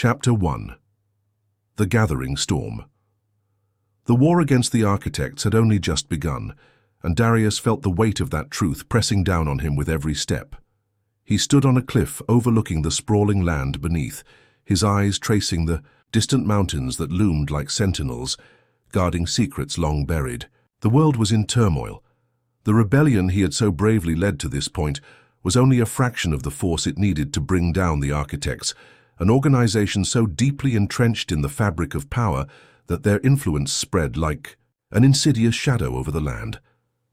Chapter 1. The Gathering Storm. The war against the architects had only just begun, and Darius felt the weight of that truth pressing down on him with every step. He stood on a cliff overlooking the sprawling land beneath, his eyes tracing the distant mountains that loomed like sentinels, guarding secrets long buried. The world was in turmoil. The rebellion he had so bravely led to this point was only a fraction of the force it needed to bring down the architects, an organization so deeply entrenched in the fabric of power that their influence spread like an insidious shadow over the land.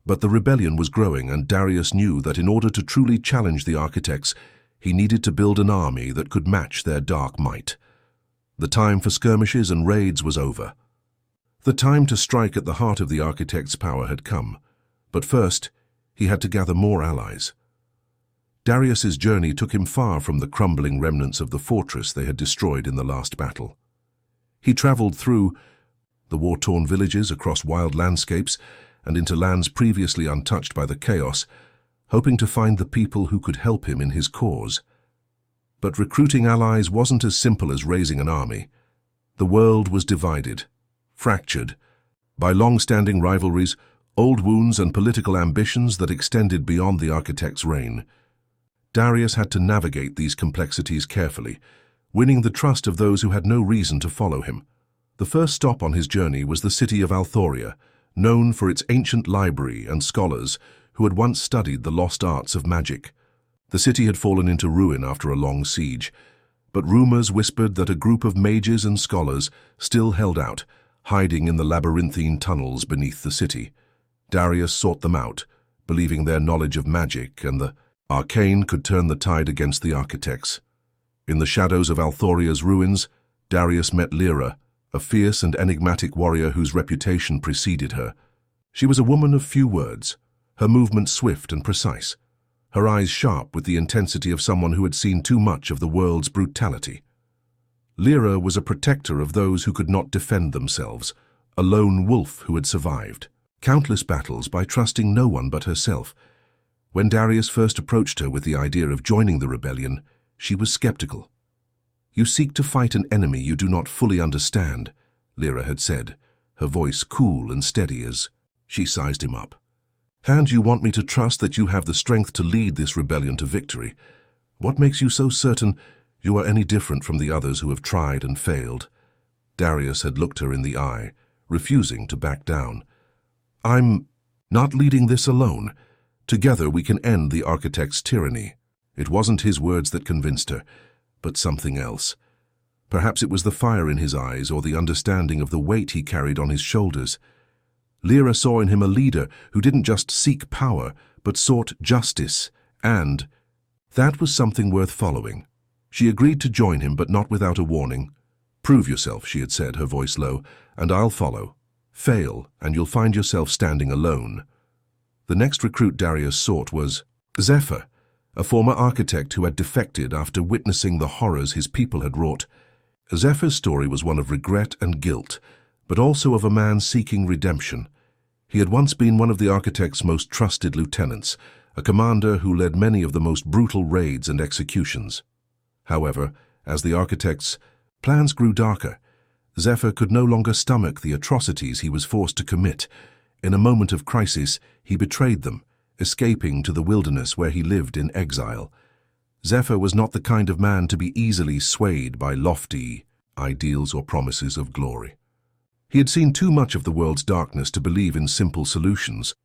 But the rebellion was growing, and Darius knew that in order to truly challenge the architects, he needed to build an army that could match their dark might. The time for skirmishes and raids was over. The time to strike at the heart of the architects' power had come, but first he had to gather more allies. Darius's journey took him far from the crumbling remnants of the fortress they had destroyed in the last battle. He traveled through the war-torn villages, across wild landscapes, and into lands previously untouched by the chaos, hoping to find the people who could help him in his cause. But recruiting allies wasn't as simple as raising an army. The world was divided, fractured, by long-standing rivalries, old wounds and political ambitions that extended beyond the architect's reign. Darius had to navigate these complexities carefully, winning the trust of those who had no reason to follow him. The first stop on his journey was the city of Althoria, known for its ancient library and scholars who had once studied the lost arts of magic. The city had fallen into ruin after a long siege, but rumors whispered that a group of mages and scholars still held out, hiding in the labyrinthine tunnels beneath the city. Darius sought them out, believing their knowledge of magic and the arcane could turn the tide against the architects. In the shadows of Althoria's ruins, Darius met Lyra, a fierce and enigmatic warrior whose reputation preceded her. She was a woman of few words, her movements swift and precise, her eyes sharp with the intensity of someone who had seen too much of the world's brutality. Lyra was a protector of those who could not defend themselves, a lone wolf who had survived countless battles by trusting no one but herself. When Darius first approached her with the idea of joining the rebellion, she was skeptical. "You seek to fight an enemy you do not fully understand," Lyra had said, her voice cool and steady as she sized him up. "And you want me to trust that you have the strength to lead this rebellion to victory. What makes you so certain you are any different from the others who have tried and failed?" Darius had looked her in the eye, refusing to back down. "I'm not leading this alone. Together we can end the architect's tyranny." It wasn't his words that convinced her, but something else. Perhaps it was the fire in his eyes or the understanding of the weight he carried on his shoulders. Lyra saw in him a leader who didn't just seek power, but sought justice, and that was something worth following. She agreed to join him, but not without a warning. "Prove yourself," she had said, her voice low, "and I'll follow. Fail, and you'll find yourself standing alone." The next recruit Darius sought was Zephyr, a former architect who had defected after witnessing the horrors his people had wrought. Zephyr's story was one of regret and guilt, but also of a man seeking redemption. He had once been one of the architect's most trusted lieutenants, a commander who led many of the most brutal raids and executions. However, as the architect's plans grew darker, Zephyr could no longer stomach the atrocities he was forced to commit. In a moment of crisis, he betrayed them, escaping to the wilderness where he lived in exile. Zephyr was not the kind of man to be easily swayed by lofty ideals or promises of glory. He had seen too much of the world's darkness to believe in simple solutions.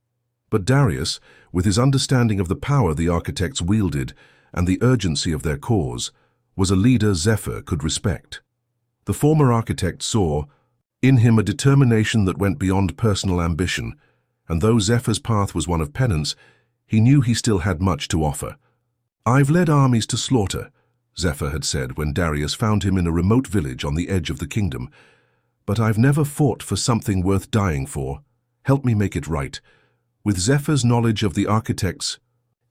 But Darius, with his understanding of the power the architects wielded and the urgency of their cause, was a leader Zephyr could respect. The former architect saw in him a determination that went beyond personal ambition, and though Zephyr's path was one of penance, he knew he still had much to offer. "I've led armies to slaughter," Zephyr had said when Darius found him in a remote village on the edge of the kingdom, "but I've never fought for something worth dying for. Help me make it right." With Zephyr's knowledge of the architect's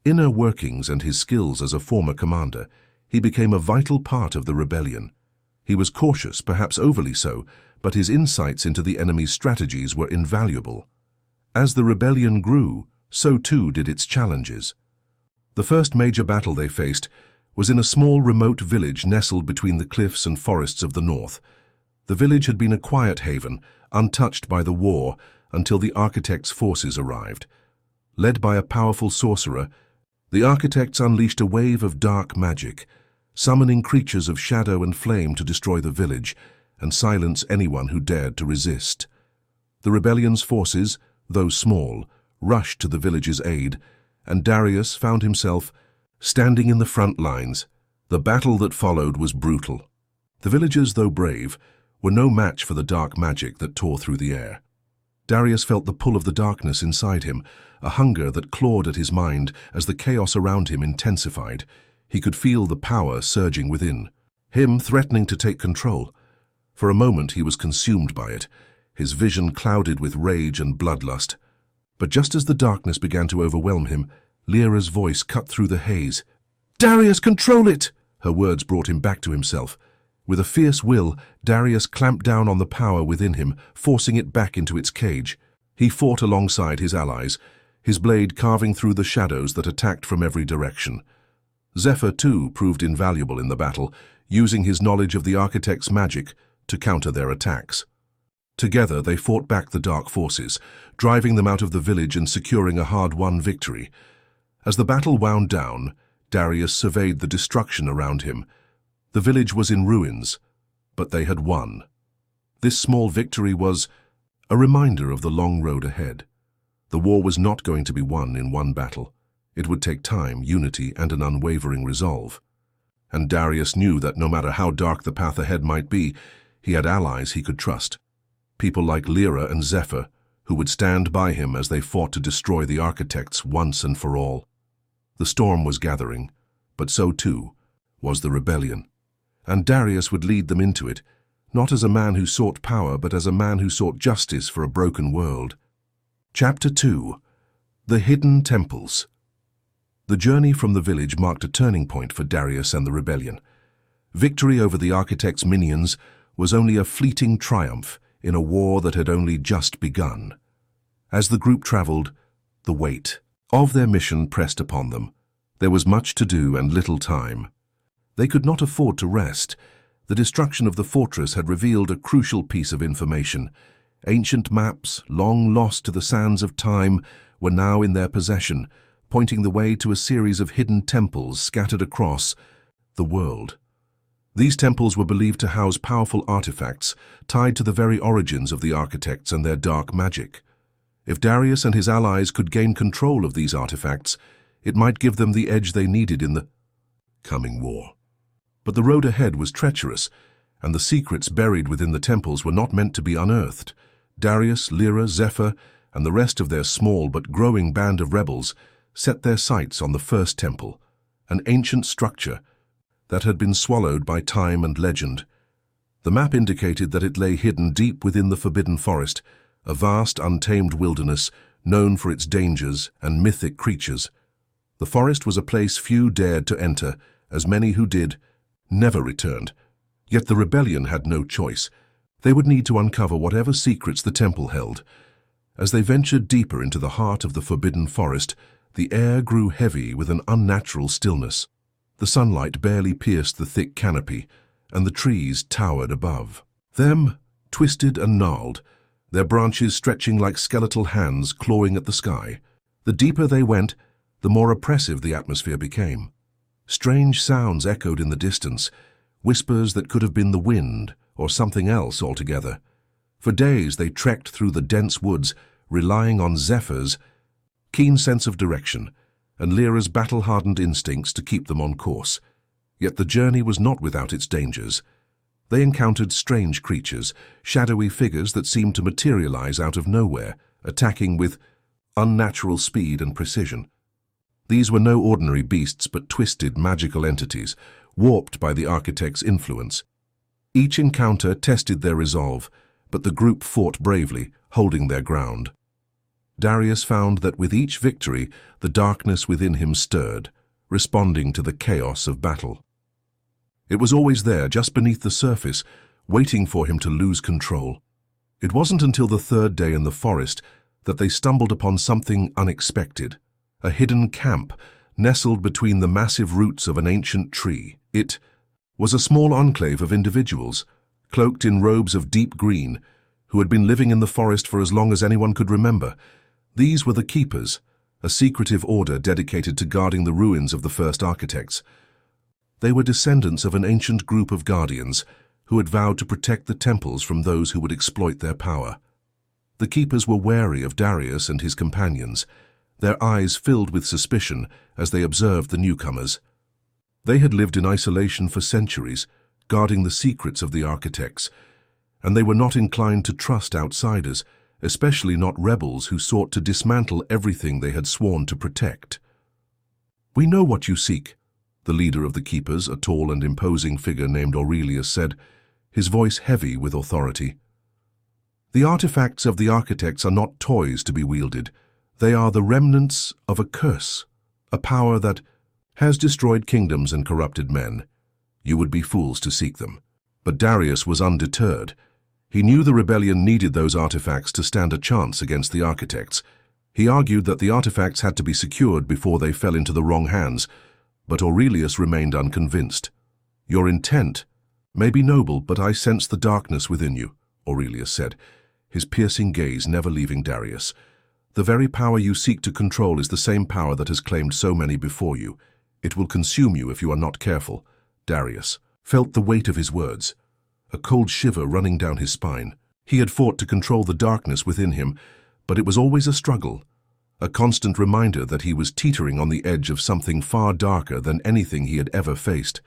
inner workings and his skills as a former commander, he became a vital part of the rebellion. He was cautious, perhaps overly so, but his insights into the enemy's strategies were invaluable. As the rebellion grew, so too did its challenges. The first major battle they faced was in a small remote village nestled between the cliffs and forests of the north. The village had been a quiet haven, untouched by the war, until the architects' forces arrived. Led by a powerful sorcerer, the architects unleashed a wave of dark magic, summoning creatures of shadow and flame to destroy the village and silence anyone who dared to resist. The rebellion's forces, though small, rushed to the village's aid, and Darius found himself standing in the front lines. The battle that followed was brutal. The villagers, though brave, were no match for the dark magic that tore through the air. Darius felt the pull of the darkness inside him, a hunger that clawed at his mind as the chaos around him intensified. He could feel the power surging within, him threatening to take control. For a moment he was consumed by it, his vision clouded with rage and bloodlust. But just as the darkness began to overwhelm him, Lyra's voice cut through the haze. "Darius, control it!" Her words brought him back to himself. With a fierce will, Darius clamped down on the power within him, forcing it back into its cage. He fought alongside his allies, his blade carving through the shadows that attacked from every direction. Zephyr, too, proved invaluable in the battle, using his knowledge of the architect's magic to counter their attacks. Together they fought back the dark forces, driving them out of the village and securing a hard-won victory. As the battle wound down, Darius surveyed the destruction around him. The village was in ruins, but they had won. This small victory was a reminder of the long road ahead. The war was not going to be won in one battle. It would take time, unity, and an unwavering resolve. And Darius knew that no matter how dark the path ahead might be, he had allies he could trust. People like Lyra and Zephyr, who would stand by him as they fought to destroy the architects once and for all. The storm was gathering, but so too was the rebellion. And Darius would lead them into it, not as a man who sought power, but as a man who sought justice for a broken world. Chapter 2. The Hidden Temples. The journey from the village marked a turning point for Darius and the rebellion. Victory over the architect's minions was only a fleeting triumph in a war that had only just begun. As the group traveled, the weight of their mission pressed upon them. There was much to do and little time. They could not afford to rest. The destruction of the fortress had revealed a crucial piece of information. Ancient maps, long lost to the sands of time, were now in their possession, pointing the way to a series of hidden temples scattered across the world. These temples were believed to house powerful artifacts tied to the very origins of the architects and their dark magic. If Darius and his allies could gain control of these artifacts, it might give them the edge they needed in the coming war. But the road ahead was treacherous, and the secrets buried within the temples were not meant to be unearthed. Darius, Lyra, Zephyr, and the rest of their small but growing band of rebels set their sights on the first temple, an ancient structure that had been swallowed by time and legend. The map indicated that it lay hidden deep within the Forbidden Forest, a vast, untamed wilderness known for its dangers and mythic creatures. The forest was a place few dared to enter, as many who did never returned. Yet the rebellion had no choice. They would need to uncover whatever secrets the temple held. As they ventured deeper into the heart of the Forbidden Forest, the air grew heavy with an unnatural stillness. The sunlight barely pierced the thick canopy, and the trees towered above them, twisted and gnarled, their branches stretching like skeletal hands clawing at the sky. The deeper they went, the more oppressive the atmosphere became. Strange sounds echoed in the distance, whispers that could have been the wind or something else altogether. For days they trekked through the dense woods, relying on Zephyr's keen sense of direction and Lyra's battle-hardened instincts to keep them on course. Yet the journey was not without its dangers. They encountered strange creatures, shadowy figures that seemed to materialize out of nowhere, attacking with unnatural speed and precision. These were no ordinary beasts but twisted magical entities, warped by the architect's influence. Each encounter tested their resolve, but the group fought bravely, holding their ground. Darius found that with each victory, the darkness within him stirred, responding to the chaos of battle. It was always there, just beneath the surface, waiting for him to lose control. It wasn't until the third day in the forest that they stumbled upon something unexpected. A hidden camp, nestled between the massive roots of an ancient tree. It was a small enclave of individuals, cloaked in robes of deep green, who had been living in the forest for as long as anyone could remember. These were the Keepers, a secretive order dedicated to guarding the ruins of the first architects. They were descendants of an ancient group of guardians who had vowed to protect the temples from those who would exploit their power. The Keepers were wary of Darius and his companions, their eyes filled with suspicion as they observed the newcomers. They had lived in isolation for centuries, guarding the secrets of the architects, and they were not inclined to trust outsiders, especially not rebels who sought to dismantle everything they had sworn to protect. "We know what you seek," the leader of the Keepers, a tall and imposing figure named Aurelius, said, his voice heavy with authority. "The artifacts of the architects are not toys to be wielded. They are the remnants of a curse, a power that has destroyed kingdoms and corrupted men. You would be fools to seek them." But Darius was undeterred. He knew the rebellion needed those artifacts to stand a chance against the architects. He argued that the artifacts had to be secured before they fell into the wrong hands, but Aurelius remained unconvinced. "Your intent may be noble, but I sense the darkness within you," Aurelius said, his piercing gaze never leaving Darius. "The very power you seek to control is the same power that has claimed so many before you. It will consume you if you are not careful." Darius felt the weight of his words, a cold shiver running down his spine. He had fought to control the darkness within him, but it was always a struggle, a constant reminder that he was teetering on the edge of something far darker than anything he had ever faced.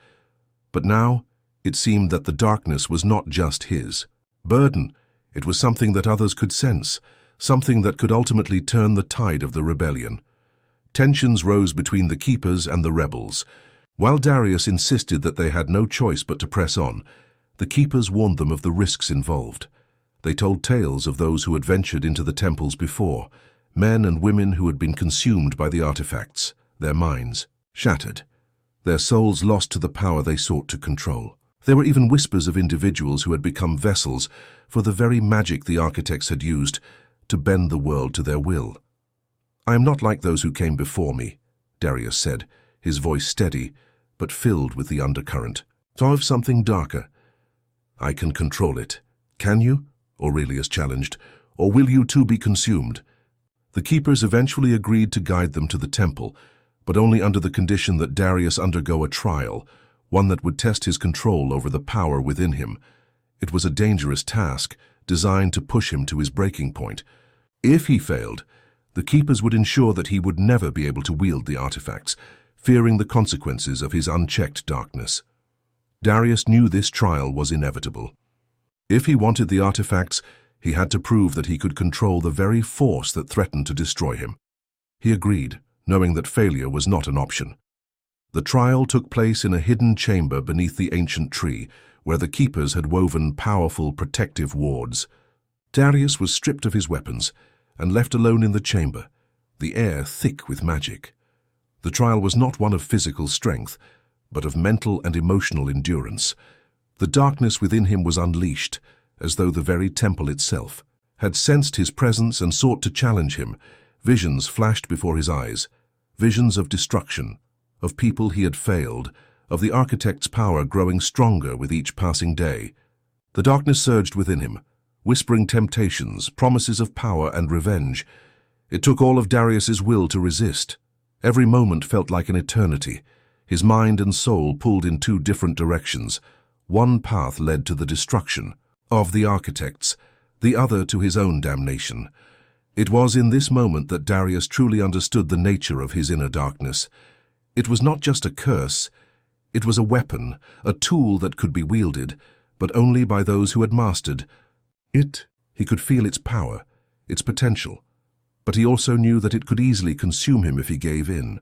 But now, it seemed that the darkness was not just his burden. It was something that others could sense, something that could ultimately turn the tide of the rebellion. Tensions rose between the Keepers and the rebels. While Darius insisted that they had no choice but to press on, the Keepers warned them of the risks involved. They told tales of those who had ventured into the temples before, men and women who had been consumed by the artifacts, their minds shattered, their souls lost to the power they sought to control. There were even whispers of individuals who had become vessels for the very magic the architects had used to bend the world to their will. "I am not like those who came before me," Darius said, his voice steady, but filled with the undercurrent. "I have something darker. I can control it." "Can you?" Aurelius challenged. "Or will you too be consumed?" The Keepers eventually agreed to guide them to the temple, but only under the condition that Darius undergo a trial, one that would test his control over the power within him. It was a dangerous task, designed to push him to his breaking point. If he failed, the Keepers would ensure that he would never be able to wield the artifacts, fearing the consequences of his unchecked darkness. Darius knew this trial was inevitable. If he wanted the artifacts, he had to prove that he could control the very force that threatened to destroy him. He agreed, knowing that failure was not an option. The trial took place in a hidden chamber beneath the ancient tree, where the Keepers had woven powerful protective wards. Darius was stripped of his weapons and left alone in the chamber, the air thick with magic. The trial was not one of physical strength, but of mental and emotional endurance. The darkness within him was unleashed, as though the very temple itself had sensed his presence and sought to challenge him. Visions flashed before his eyes, visions of destruction, of people he had failed, of the architect's power growing stronger with each passing day. The darkness surged within him, whispering temptations, promises of power and revenge. It took all of Darius's will to resist. Every moment felt like an eternity. His mind and soul pulled in two different directions. One path led to the destruction of the architects, the other to his own damnation. It was in this moment that Darius truly understood the nature of his inner darkness. It was not just a curse. It was a weapon, a tool that could be wielded, but only by those who had mastered it. He could feel its power, its potential, but he also knew that it could easily consume him if he gave in.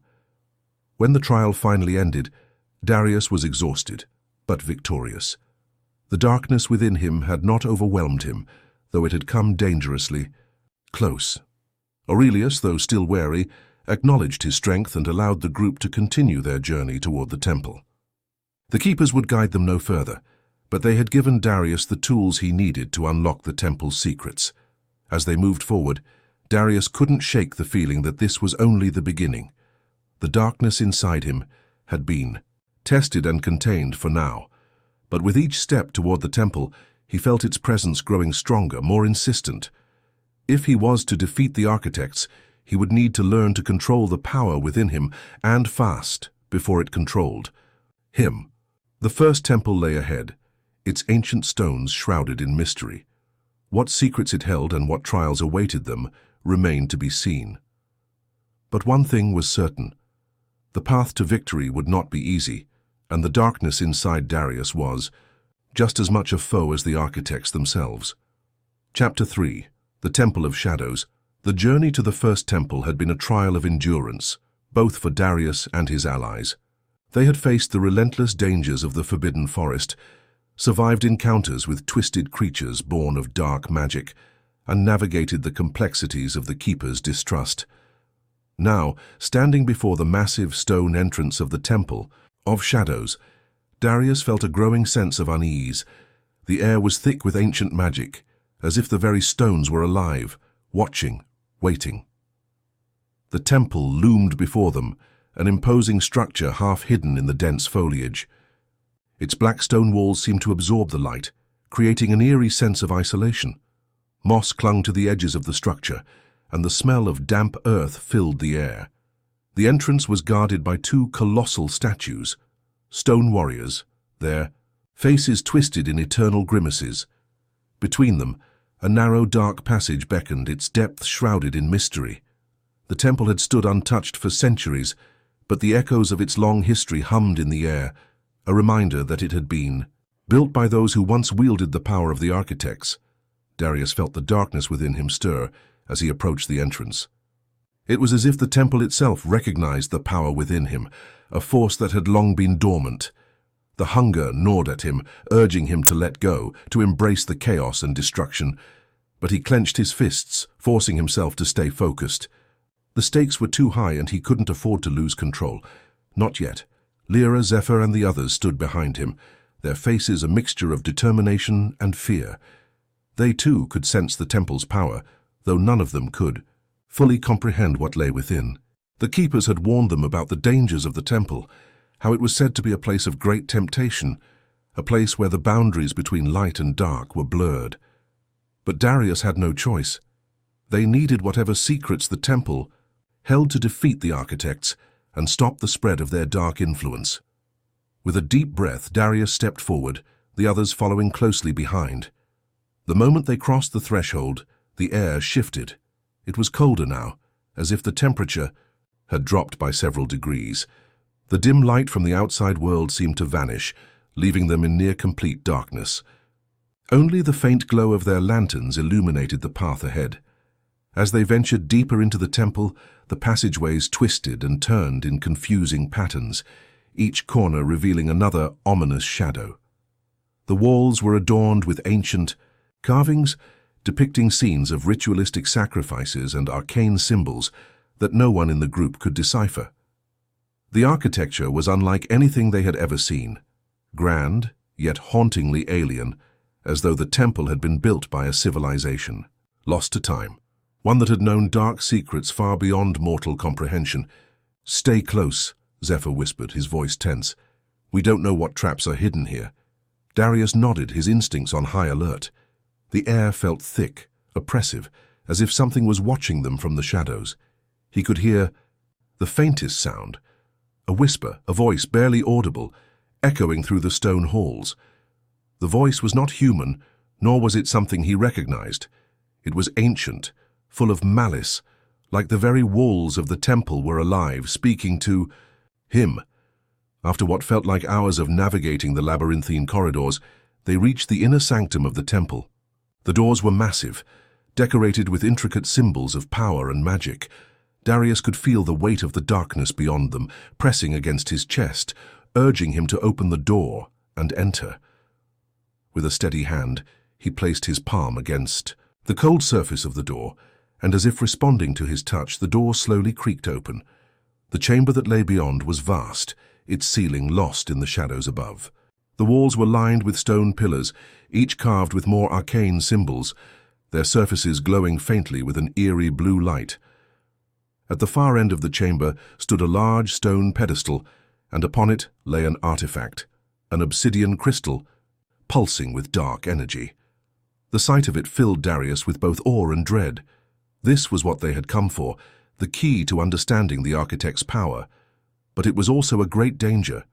When the trial finally ended, Darius was exhausted, but victorious. The darkness within him had not overwhelmed him, though it had come dangerously close. Aurelius, though still wary, acknowledged his strength and allowed the group to continue their journey toward the temple. The Keepers would guide them no further, but they had given Darius the tools he needed to unlock the temple's secrets. As they moved forward, Darius couldn't shake the feeling that this was only the beginning. The darkness inside him had been tested and contained for now, but with each step toward the temple, he felt its presence growing stronger, more insistent. If he was to defeat the architects, he would need to learn to control the power within him, and fast, before it controlled him. The first temple lay ahead, its ancient stones shrouded in mystery. What secrets it held and what trials awaited them remained to be seen. But one thing was certain. The path to victory would not be easy, and the darkness inside Darius was just as much a foe as the architects themselves. Chapter 3. The Temple of Shadows. The journey to the first temple had been a trial of endurance, both for Darius and his allies. They had faced the relentless dangers of the forbidden forest, survived encounters with twisted creatures born of dark magic, and navigated the complexities of the Keeper's distrust. Now, standing before the massive stone entrance of the Temple of Shadows, Darius felt a growing sense of unease. The air was thick with ancient magic, as if the very stones were alive, watching, waiting. The temple loomed before them, an imposing structure half hidden in the dense foliage. Its black stone walls seemed to absorb the light, creating an eerie sense of isolation. Moss clung to the edges of the structure, and the smell of damp earth filled the air. The entrance was guarded by two colossal statues, stone warriors, their faces twisted in eternal grimaces. Between them, a narrow, dark passage beckoned, its depth shrouded in mystery. The temple had stood untouched for centuries, but the echoes of its long history hummed in the air, a reminder that it had been built by those who once wielded the power of the architects. Darius felt the darkness within him stir as he approached the entrance. It was as if the temple itself recognized the power within him, a force that had long been dormant. The hunger gnawed at him, urging him to let go, to embrace the chaos and destruction. But he clenched his fists, forcing himself to stay focused. The stakes were too high and he couldn't afford to lose control. Not yet. Lyra, Zephyr, and the others stood behind him, their faces a mixture of determination and fear. They too could sense the temple's power, though none of them could fully comprehend what lay within. The keepers had warned them about the dangers of the temple, how it was said to be a place of great temptation, a place where the boundaries between light and dark were blurred. But Darius had no choice. They needed whatever secrets the temple held to defeat the architects and stop the spread of their dark influence. With a deep breath, Darius stepped forward, the others following closely behind. The moment they crossed the threshold, the air shifted. It was colder now, as if the temperature had dropped by several degrees. The dim light from the outside world seemed to vanish, leaving them in near-complete darkness. Only the faint glow of their lanterns illuminated the path ahead. As they ventured deeper into the temple, the passageways twisted and turned in confusing patterns, each corner revealing another ominous shadow. The walls were adorned with ancient carvings depicting scenes of ritualistic sacrifices and arcane symbols that no one in the group could decipher. The architecture was unlike anything they had ever seen, grand, yet hauntingly alien, as though the temple had been built by a civilization lost to time, one that had known dark secrets far beyond mortal comprehension. "Stay close," Zephyr whispered, his voice tense. "We don't know what traps are hidden here." Darius nodded, his instincts on high alert. The air felt thick, oppressive, as if something was watching them from the shadows. He could hear the faintest sound, a whisper, a voice barely audible, echoing through the stone halls. The voice was not human, nor was it something he recognized. It was ancient, full of malice, like the very walls of the temple were alive, speaking to him. After what felt like hours of navigating the labyrinthine corridors, they reached the inner sanctum of the temple. The doors were massive, decorated with intricate symbols of power and magic. Darius could feel the weight of the darkness beyond them, pressing against his chest, urging him to open the door and enter. With a steady hand, he placed his palm against the cold surface of the door, and as if responding to his touch, the door slowly creaked open. The chamber that lay beyond was vast, its ceiling lost in the shadows above. The walls were lined with stone pillars, each carved with more arcane symbols, their surfaces glowing faintly with an eerie blue light. At the far end of the chamber stood a large stone pedestal, and upon it lay an artifact, an obsidian crystal, pulsing with dark energy. The sight of it filled Darius with both awe and dread. This was what they had come for, the key to understanding the architect's power. But it was also a great danger.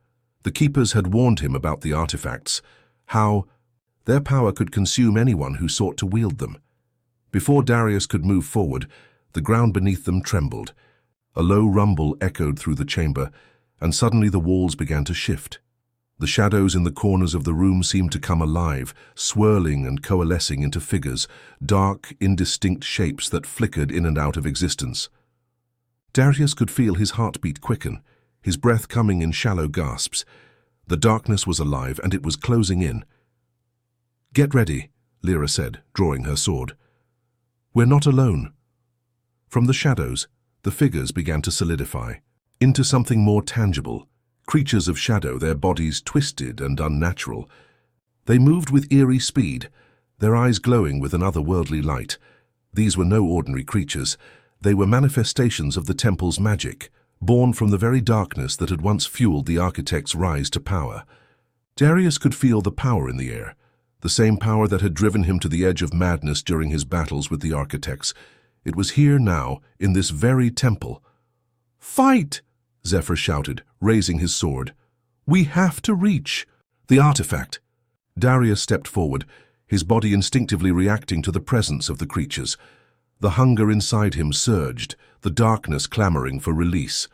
The keepers had warned him about the artifacts, how their power could consume anyone who sought to wield them. Before Darius could move forward, the ground beneath them trembled. A low rumble echoed through the chamber, and suddenly the walls began to shift. The shadows in the corners of the room seemed to come alive, swirling and coalescing into figures, dark, indistinct shapes that flickered in and out of existence. Darius could feel his heartbeat quicken, his breath coming in shallow gasps. The darkness was alive, and it was closing in. "Get ready," Lyra said, drawing her sword. "We're not alone." From the shadows, the figures began to solidify into something more tangible. Creatures of shadow, their bodies twisted and unnatural. They moved with eerie speed, their eyes glowing with an otherworldly light. These were no ordinary creatures. They were manifestations of the temple's magic, born from the very darkness that had once fueled the architect's rise to power. Darius could feel the power in the air, the same power that had driven him to the edge of madness during his battles with the architects. It was here now, in this very temple. "Fight!" Zephyr shouted, raising his sword. "We have to reach the artifact." Darius stepped forward, his body instinctively reacting to the presence of the creatures. The hunger inside him surged, the darkness clamoring for release.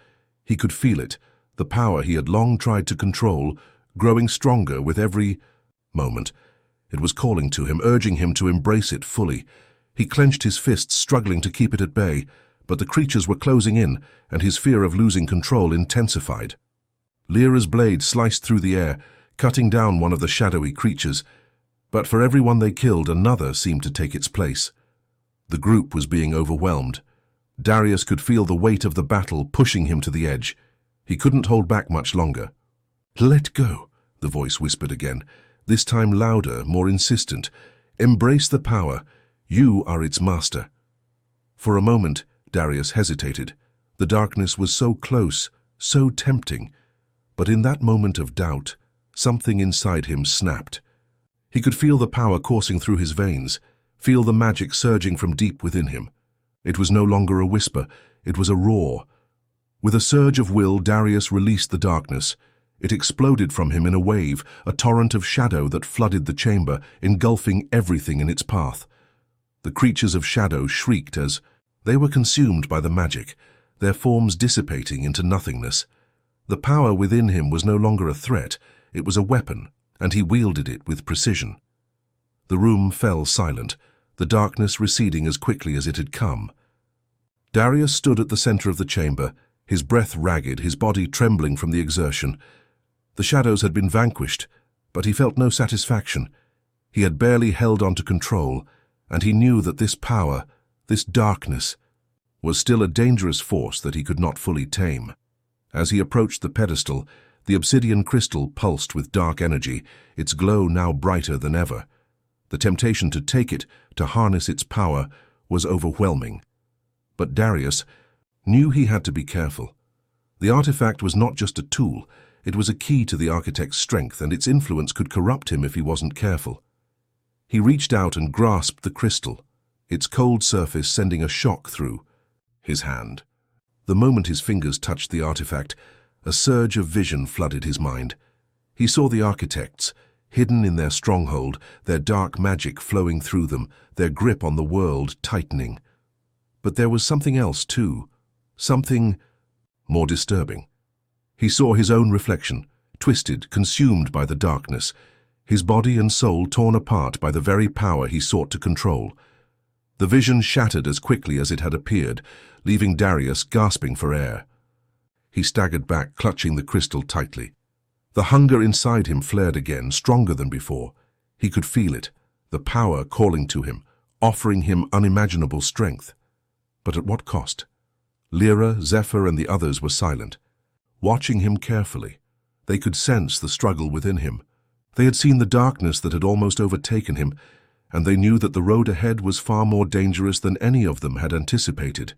He could feel it, the power he had long tried to control, growing stronger with every moment. It was calling to him, urging him to embrace it fully. He clenched his fists, struggling to keep it at bay, but the creatures were closing in, and his fear of losing control intensified. Lyra's blade sliced through the air, cutting down one of the shadowy creatures, but for every one they killed, another seemed to take its place. The group was being overwhelmed. Darius could feel the weight of the battle pushing him to the edge. He couldn't hold back much longer. "Let go," the voice whispered again, this time louder, more insistent. "Embrace the power. You are its master." For a moment, Darius hesitated. The darkness was so close, so tempting. But in that moment of doubt, something inside him snapped. He could feel the power coursing through his veins, feel the magic surging from deep within him. It was no longer a whisper, it was a roar. With a surge of will, Darius released the darkness. It exploded from him in a wave, a torrent of shadow that flooded the chamber, engulfing everything in its path. The creatures of shadow shrieked as they were consumed by the magic, their forms dissipating into nothingness. The power within him was no longer a threat, it was a weapon, and he wielded it with precision. The room fell silent, the darkness receding as quickly as it had come. Darius stood at the center of the chamber, his breath ragged, his body trembling from the exertion. The shadows had been vanquished, but he felt no satisfaction. He had barely held on to control, and he knew that this power, this darkness, was still a dangerous force that he could not fully tame. As he approached the pedestal, the obsidian crystal pulsed with dark energy, its glow now brighter than ever. The temptation to take it, to harness its power, was overwhelming. But Darius knew he had to be careful. The artifact was not just a tool, it was a key to the architect's strength, and its influence could corrupt him if he wasn't careful. He reached out and grasped the crystal, its cold surface sending a shock through his hand. The moment his fingers touched the artifact, a surge of vision flooded his mind. He saw the architects, hidden in their stronghold, their dark magic flowing through them, their grip on the world tightening. But there was something else too, something more disturbing. He saw his own reflection, twisted, consumed by the darkness, his body and soul torn apart by the very power he sought to control. The vision shattered as quickly as it had appeared, leaving Darius gasping for air. He staggered back, clutching the crystal tightly. The hunger inside him flared again, stronger than before. He could feel it, the power calling to him, offering him unimaginable strength. But at what cost? Lyra, Zephyr, and the others were silent, watching him carefully. They could sense the struggle within him. They had seen the darkness that had almost overtaken him, and they knew that the road ahead was far more dangerous than any of them had anticipated.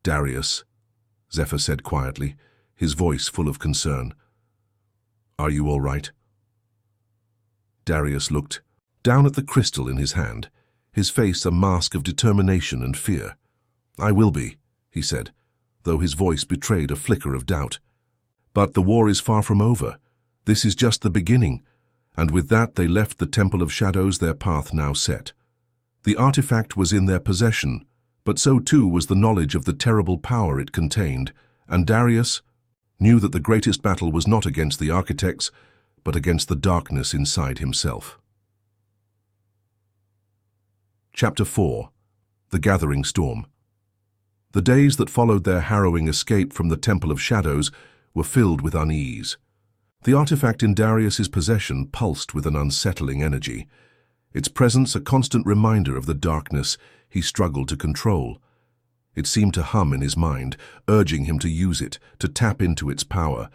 Darius, Zephyr said quietly, his voice full of concern. Are you all right? Darius looked down at the crystal in his hand, his face a mask of determination and fear. I will be, he said, though his voice betrayed a flicker of doubt. But the war is far from over. This is just the beginning. And with that they left the Temple of Shadows, their path now set. The artifact was in their possession, but so too was the knowledge of the terrible power it contained, and Darius knew that the greatest battle was not against the architects, but against the darkness inside himself. Chapter 4. The Gathering Storm. The days that followed their harrowing escape from the Temple of Shadows were filled with unease. The artifact in Darius's possession pulsed with an unsettling energy, its presence a constant reminder of the darkness he struggled to control. It seemed to hum in his mind, urging him to use it, to tap into its power,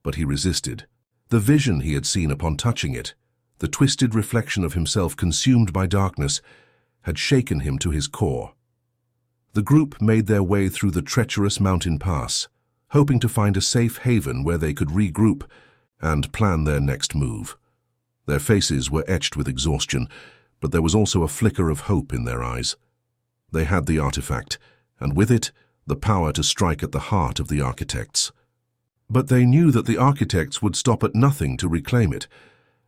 but he resisted. The vision he had seen upon touching it, the twisted reflection of himself consumed by darkness, had shaken him to his core. The group made their way through the treacherous mountain pass, hoping to find a safe haven where they could regroup and plan their next move. Their faces were etched with exhaustion, but there was also a flicker of hope in their eyes. They had the artifact, and with it, the power to strike at the heart of the architects. But they knew that the architects would stop at nothing to reclaim it,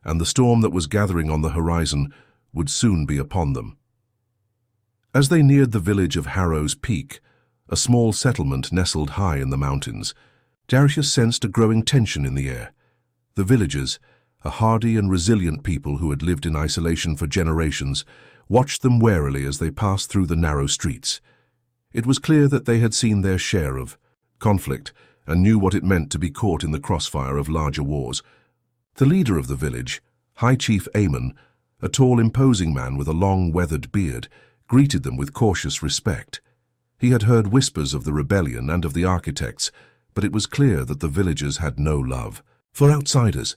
and the storm that was gathering on the horizon would soon be upon them. As they neared the village of Harrow's Peak, a small settlement nestled high in the mountains, Darius sensed a growing tension in the air. The villagers, a hardy and resilient people who had lived in isolation for generations, watched them warily as they passed through the narrow streets. It was clear that they had seen their share of conflict and knew what it meant to be caught in the crossfire of larger wars. The leader of the village, High Chief Amon, a tall, imposing man with a long, weathered beard, greeted them with cautious respect. He had heard whispers of the rebellion and of the architects, but it was clear that the villagers had no love for outsiders.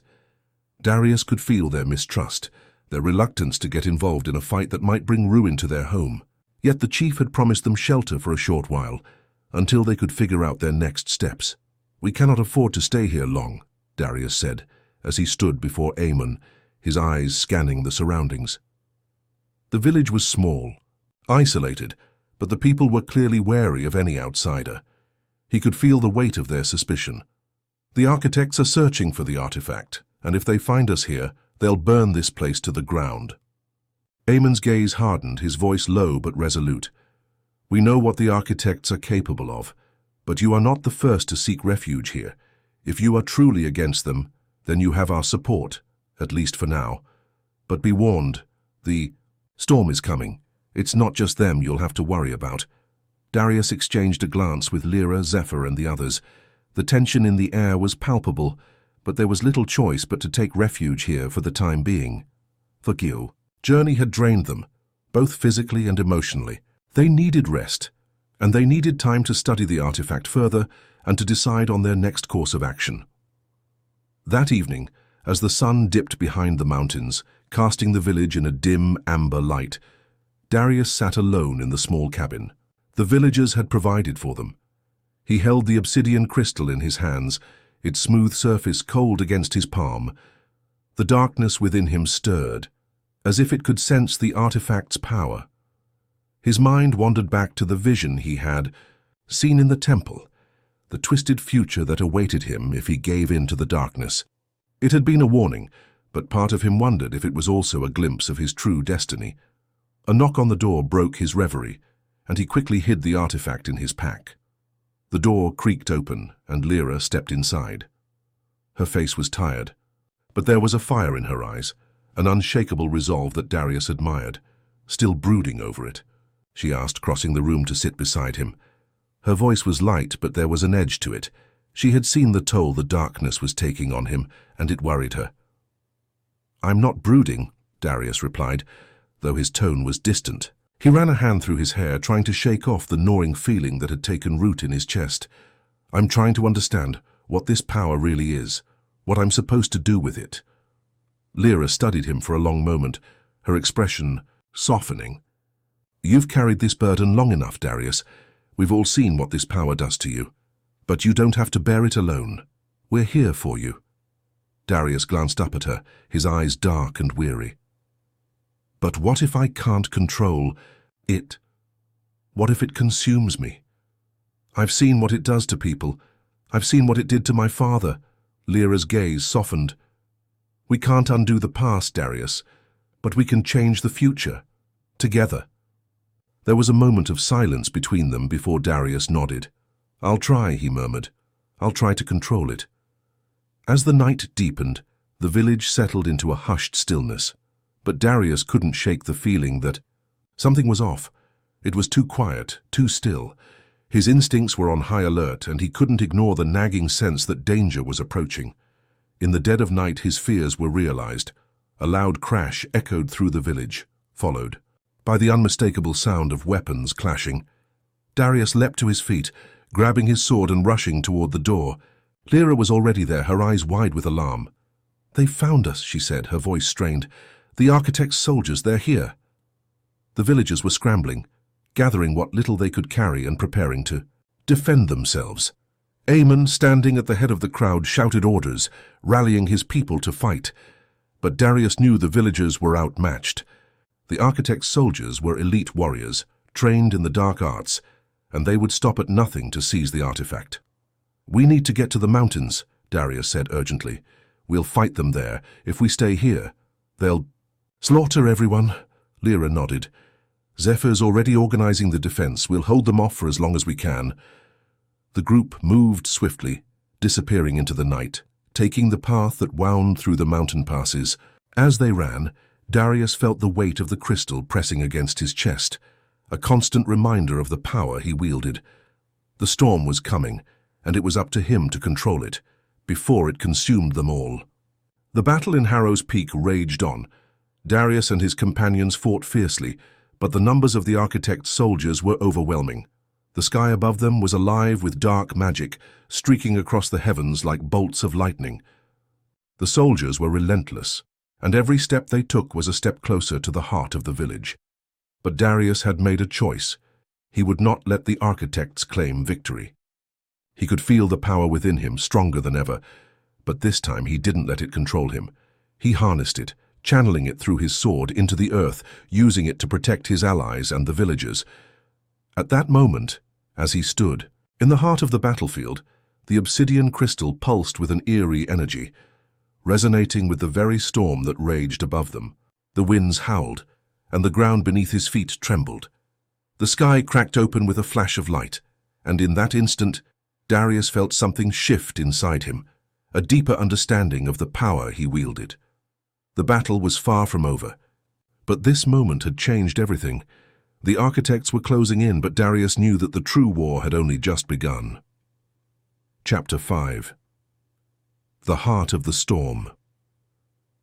Darius could feel their mistrust, their reluctance to get involved in a fight that might bring ruin to their home. Yet the chief had promised them shelter for a short while, until they could figure out their next steps. We cannot afford to stay here long, Darius said, as he stood before Amon, his eyes scanning the surroundings. The village was small, isolated, but the people were clearly wary of any outsider. He could feel the weight of their suspicion. The architects are searching for the artifact, and if they find us here, they'll burn this place to the ground. Amon's gaze hardened, his voice low but resolute. We know what the architects are capable of, but you are not the first to seek refuge here. If you are truly against them, then you have our support, at least for now. But be warned, the storm is coming. It's not just them you'll have to worry about. Darius exchanged a glance with Lyra, Zephyr, and the others. The tension in the air was palpable, but there was little choice but to take refuge here for the time being. For Gil, journey had drained them, both physically and emotionally. They needed rest, and they needed time to study the artifact further and to decide on their next course of action. That evening, as the sun dipped behind the mountains, casting the village in a dim, amber light, Darius sat alone in the small cabin. The villagers had provided for them. He held the obsidian crystal in his hands, its smooth surface cold against his palm. The darkness within him stirred, as if it could sense the artifact's power. His mind wandered back to the vision he had seen in the temple, the twisted future that awaited him if he gave in to the darkness. It had been a warning, but part of him wondered if it was also a glimpse of his true destiny. A knock on the door broke his reverie, and he quickly hid the artifact in his pack. The door creaked open, and Lyra stepped inside. Her face was tired, but there was a fire in her eyes, an unshakable resolve that Darius admired. Still brooding over it? She asked, crossing the room to sit beside him. Her voice was light, but there was an edge to it. She had seen the toll the darkness was taking on him, and it worried her. I'm not brooding, Darius replied, though his tone was distant. He ran a hand through his hair, trying to shake off the gnawing feeling that had taken root in his chest. I'm trying to understand what this power really is, what I'm supposed to do with it. Lyra studied him for a long moment, her expression softening. You've carried this burden long enough, Darius, We've all seen what this power does to you. But you don't have to bear it alone. We're here for you." Darius glanced up at her, his eyes dark and weary. "But what if I can't control it? What if it consumes me? I've seen what it does to people. I've seen what it did to my father." Lyra's gaze softened. "We can't undo the past, Darius, but we can change the future. Together." There was a moment of silence between them before Darius nodded. "I'll try," he murmured. "I'll try to control it." As the night deepened, the village settled into a hushed stillness. But Darius couldn't shake the feeling that something was off. It was too quiet, too still. His instincts were on high alert, and he couldn't ignore the nagging sense that danger was approaching. In the dead of night, his fears were realized. A loud crash echoed through the village, followed by the unmistakable sound of weapons clashing. Darius leapt to his feet, grabbing his sword and rushing toward the door. Lyra was already there, her eyes wide with alarm. "They've found us," she said, her voice strained. "The architect's soldiers, they're here." The villagers were scrambling, gathering what little they could carry and preparing to defend themselves. Aemon, standing at the head of the crowd, shouted orders, rallying his people to fight. But Darius knew the villagers were outmatched. The architect's soldiers were elite warriors, trained in the dark arts, and they would stop at nothing to seize the artifact. "We need to get to the mountains," Darius said urgently. "We'll fight them there. If we stay here, they'll slaughter everyone." Lyra nodded. "Zephyr's already organizing the defense. We'll hold them off for as long as we can." The group moved swiftly, disappearing into the night, taking the path that wound through the mountain passes. As they ran, Darius felt the weight of the crystal pressing against his chest, a constant reminder of the power he wielded. The storm was coming, and it was up to him to control it, before it consumed them all. The battle in Harrow's Peak raged on. Darius and his companions fought fiercely, but the numbers of the architect's soldiers were overwhelming. The sky above them was alive with dark magic, streaking across the heavens like bolts of lightning. The soldiers were relentless, and every step they took was a step closer to the heart of the village. But Darius had made a choice. He would not let the architects claim victory. He could feel the power within him, stronger than ever, but this time he didn't let it control him. He harnessed it, channeling it through his sword into the earth, using it to protect his allies and the villagers. At that moment, as he stood, in the heart of the battlefield, the obsidian crystal pulsed with an eerie energy, resonating with the very storm that raged above them. The winds howled, and the ground beneath his feet trembled. The sky cracked open with a flash of light, and in that instant, Darius felt something shift inside him, a deeper understanding of the power he wielded. The battle was far from over, but this moment had changed everything. The architects were closing in, but Darius knew that the true war had only just begun. Chapter 5. The Heart of the Storm.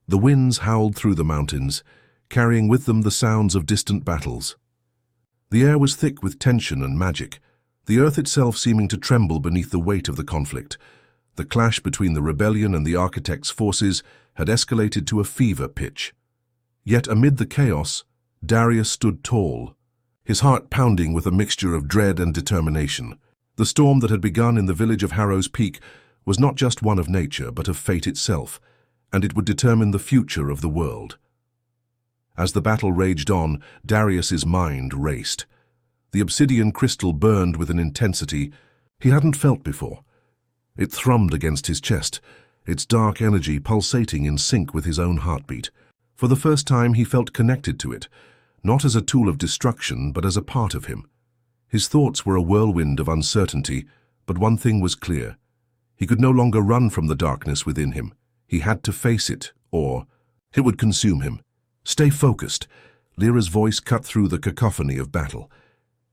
The winds howled through the mountains, carrying with them the sounds of distant battles. The air was thick with tension and magic, the earth itself seeming to tremble beneath the weight of the conflict. The clash between the rebellion and the architect's forces had escalated to a fever pitch. Yet amid the chaos, Darius stood tall, his heart pounding with a mixture of dread and determination. The storm that had begun in the village of Harrow's Peak was not just one of nature, but of fate itself, and it would determine the future of the world. As the battle raged on, Darius's mind raced. The obsidian crystal burned with an intensity he hadn't felt before. It thrummed against his chest, its dark energy pulsating in sync with his own heartbeat. For the first time he felt connected to it, not as a tool of destruction, but as a part of him. His thoughts were a whirlwind of uncertainty, but one thing was clear. He could no longer run from the darkness within him. He had to face it, or it would consume him. "Stay focused." Lyra's voice cut through the cacophony of battle.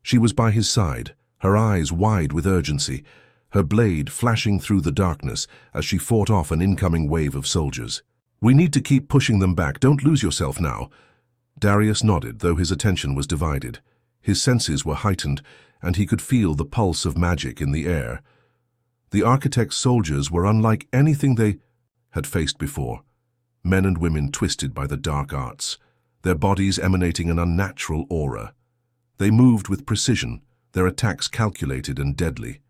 She was by his side, her eyes wide with urgency, her blade flashing through the darkness as she fought off an incoming wave of soldiers. "We need to keep pushing them back. Don't lose yourself now." Darius nodded, though his attention was divided. His senses were heightened, and he could feel the pulse of magic in the air. The architect's soldiers were unlike anything they had faced before. Men and women twisted by the dark arts, their bodies emanating an unnatural aura. They moved with precision, their attacks calculated and deadly.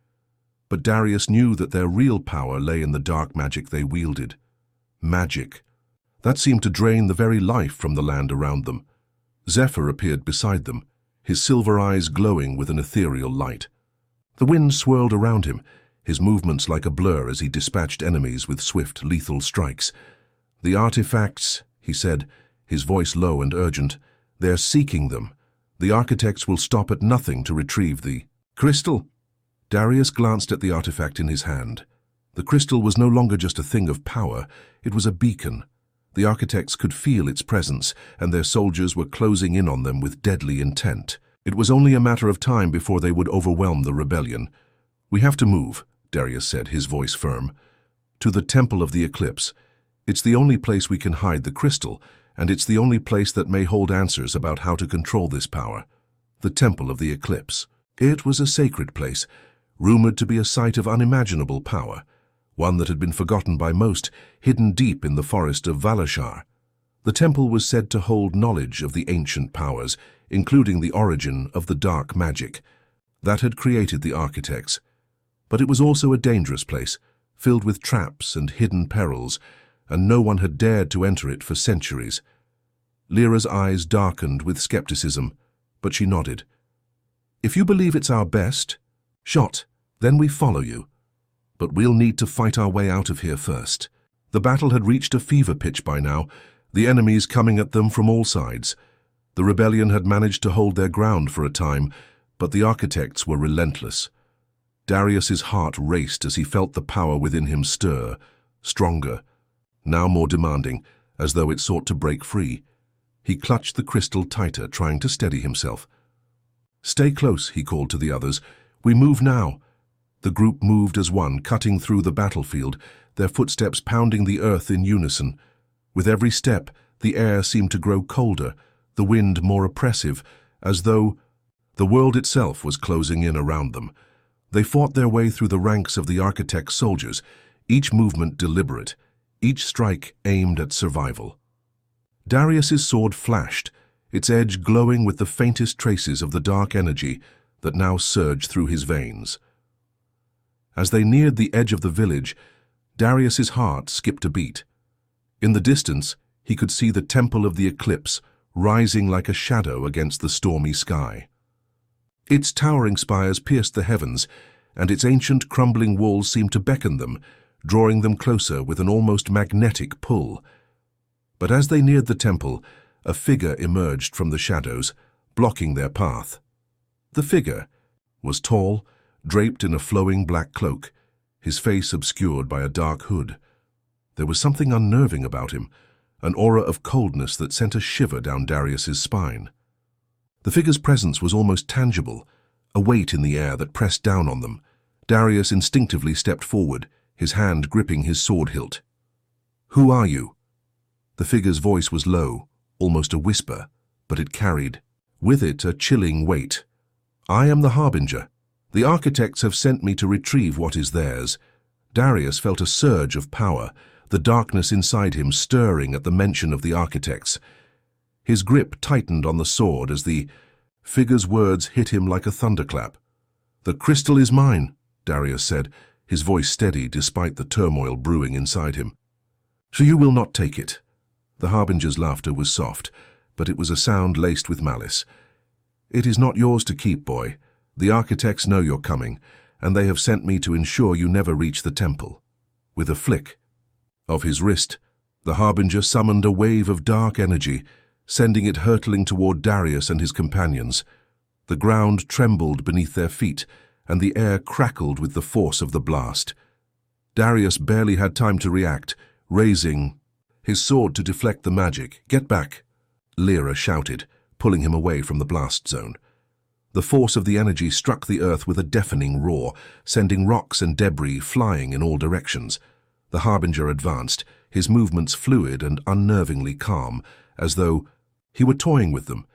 But Darius knew that their real power lay in the dark magic they wielded. Magic. That seemed to drain the very life from the land around them. Zephyr appeared beside them, his silver eyes glowing with an ethereal light. The wind swirled around him, his movements like a blur as he dispatched enemies with swift, lethal strikes. "The artifacts," he said, his voice low and urgent. "They're seeking them. The architects will stop at nothing to retrieve the crystal." Darius glanced at the artifact in his hand. The crystal was no longer just a thing of power, it was a beacon. The architects could feel its presence, and their soldiers were closing in on them with deadly intent. It was only a matter of time before they would overwhelm the rebellion. "We have to move," Darius said, his voice firm. "To the Temple of the Eclipse. It's the only place we can hide the crystal, and it's the only place that may hold answers about how to control this power. The Temple of the Eclipse." It was a sacred place, rumored to be a site of unimaginable power, one that had been forgotten by most, hidden deep in the forest of Valashar. The temple was said to hold knowledge of the ancient powers, including the origin of the dark magic that had created the architects. But it was also a dangerous place, filled with traps and hidden perils, and no one had dared to enter it for centuries. Lyra's eyes darkened with skepticism, but she nodded. "If you believe it's our best shot, then we follow you. But we'll need to fight our way out of here first." The battle had reached a fever pitch by now, the enemies coming at them from all sides. The rebellion had managed to hold their ground for a time, but the architects were relentless. Darius's heart raced as he felt the power within him stir, stronger, now more demanding, as though it sought to break free. He clutched the crystal tighter, trying to steady himself. "Stay close," he called to the others. "We move now." The group moved as one, cutting through the battlefield, their footsteps pounding the earth in unison. With every step, the air seemed to grow colder, the wind more oppressive, as though the world itself was closing in around them. They fought their way through the ranks of the architect's soldiers, each movement deliberate, each strike aimed at survival. Darius's sword flashed, its edge glowing with the faintest traces of the dark energy that now surged through his veins. As they neared the edge of the village, Darius's heart skipped a beat. In the distance, he could see the Temple of the Eclipse rising like a shadow against the stormy sky. Its towering spires pierced the heavens, and its ancient crumbling walls seemed to beckon them, drawing them closer with an almost magnetic pull. But as they neared the temple, a figure emerged from the shadows, blocking their path. The figure was tall, draped in a flowing black cloak, his face obscured by a dark hood. There was something unnerving about him, an aura of coldness that sent a shiver down Darius's spine. The figure's presence was almost tangible, a weight in the air that pressed down on them. Darius instinctively stepped forward, his hand gripping his sword hilt. "Who are you?" The figure's voice was low, almost a whisper, but it carried with it a chilling weight. "I am the Harbinger. The architects have sent me to retrieve what is theirs." Darius felt a surge of power, the darkness inside him stirring at the mention of the architects. His grip tightened on the sword as the figure's words hit him like a thunderclap. "The crystal is mine," Darius said, his voice steady despite the turmoil brewing inside him. "So you will not take it." The Harbinger's laughter was soft, but it was a sound laced with malice. "It is not yours to keep, boy. The architects know you're coming, and they have sent me to ensure you never reach the temple." With a flick of his wrist, the Harbinger summoned a wave of dark energy, sending it hurtling toward Darius and his companions. The ground trembled beneath their feet, and the air crackled with the force of the blast. Darius barely had time to react, raising his sword to deflect the magic. "Get back!" Lyra shouted, pulling him away from the blast zone. The force of the energy struck the earth with a deafening roar, sending rocks and debris flying in all directions. The Harbinger advanced, his movements fluid and unnervingly calm, as though he were toying with them.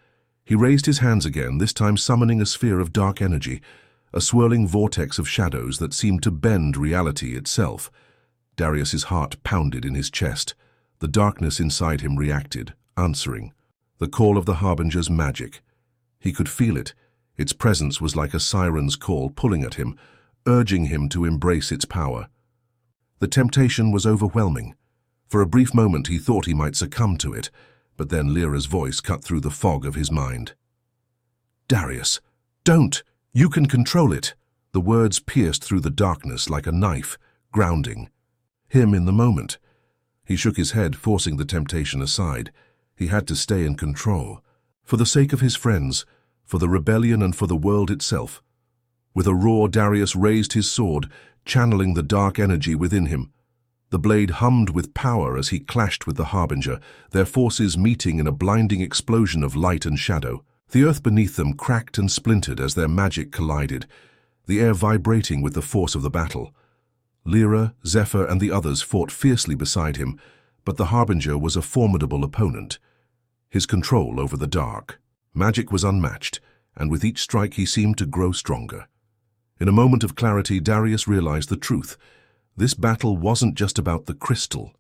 He raised his hands again, this time summoning a sphere of dark energy, a swirling vortex of shadows that seemed to bend reality itself. Darius's heart pounded in his chest. The darkness inside him reacted, answering the call of the Harbinger's magic. He could feel it, Its presence was like a siren's call pulling at him, urging him to embrace its power. The temptation was overwhelming. For a brief moment he thought he might succumb to it, but then Lyra's voice cut through the fog of his mind. "Darius, don't! You can control it!" The words pierced through the darkness like a knife, grounding him in the moment. He shook his head, forcing the temptation aside. He had to stay in control, for the sake of his friends, for the rebellion and for the world itself. With a roar, Darius raised his sword, channeling the dark energy within him. The blade hummed with power as he clashed with the Harbinger, their forces meeting in a blinding explosion of light and shadow. The earth beneath them cracked and splintered as their magic collided, the air vibrating with the force of the battle. Lyra, Zephyr, and the others fought fiercely beside him, but the Harbinger was a formidable opponent. His control over the dark magic was unmatched, and with each strike he seemed to grow stronger. In a moment of clarity, Darius realized the truth. This battle wasn't just about the crystal.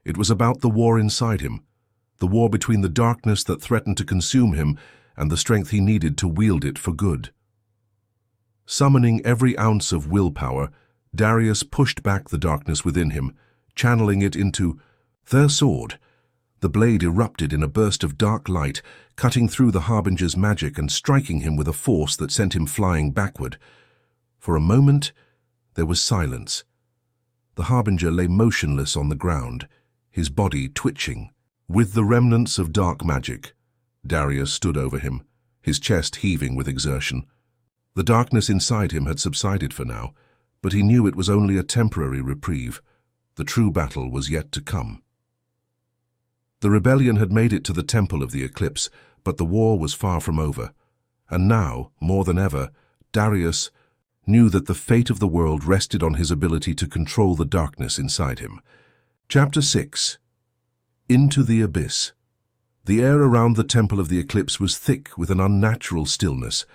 It was about the war inside him, the war between the darkness that threatened to consume him and the strength he needed to wield it for good. Summoning every ounce of willpower, Darius pushed back the darkness within him, channeling it into their sword. The blade erupted in a burst of dark light, cutting through the Harbinger's magic and striking him with a force that sent him flying backward. For a moment, there was silence. The Harbinger lay motionless on the ground, his body twitching. With the remnants of dark magic, Darius stood over him, his chest heaving with exertion. The darkness inside him had subsided for now, but he knew it was only a temporary reprieve. The true battle was yet to come. The rebellion had made it to the Temple of the Eclipse, but the war was far from over. And now, more than ever, Darius knew that the fate of the world rested on his ability to control the darkness inside him. Chapter 6. Into the Abyss. The air around the Temple of the Eclipse was thick with an unnatural stillness.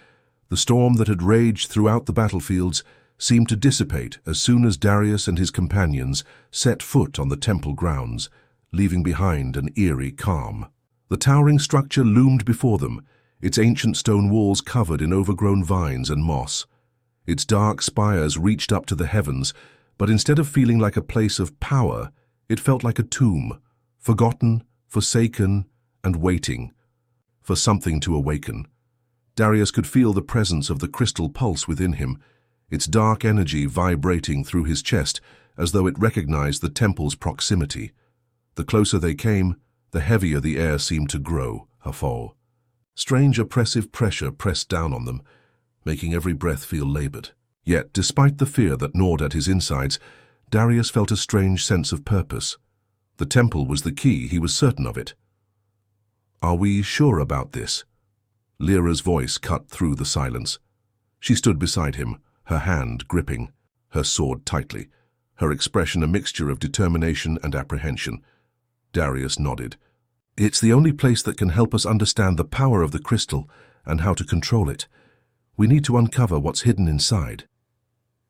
The storm that had raged throughout the battlefields seemed to dissipate as soon as Darius and his companions set foot on the temple grounds, leaving behind an eerie calm. The towering structure loomed before them, its ancient stone walls covered in overgrown vines and moss. Its dark spires reached up to the heavens, but instead of feeling like a place of power, it felt like a tomb, forgotten, forsaken, and waiting for something to awaken. Darius could feel the presence of the crystal pulse within him, its dark energy vibrating through his chest as though it recognized the temple's proximity. The closer they came, the heavier the air seemed to grow, a fall. Strange oppressive pressure pressed down on them, making every breath feel labored. Yet, despite the fear that gnawed at his insides, Darius felt a strange sense of purpose. The temple was the key, he was certain of it. "Are we sure about this?" Lyra's voice cut through the silence. She stood beside him, her hand gripping, her sword tightly, her expression a mixture of determination and apprehension. Darius nodded. "It's the only place that can help us understand the power of the crystal and how to control it. We need to uncover what's hidden inside."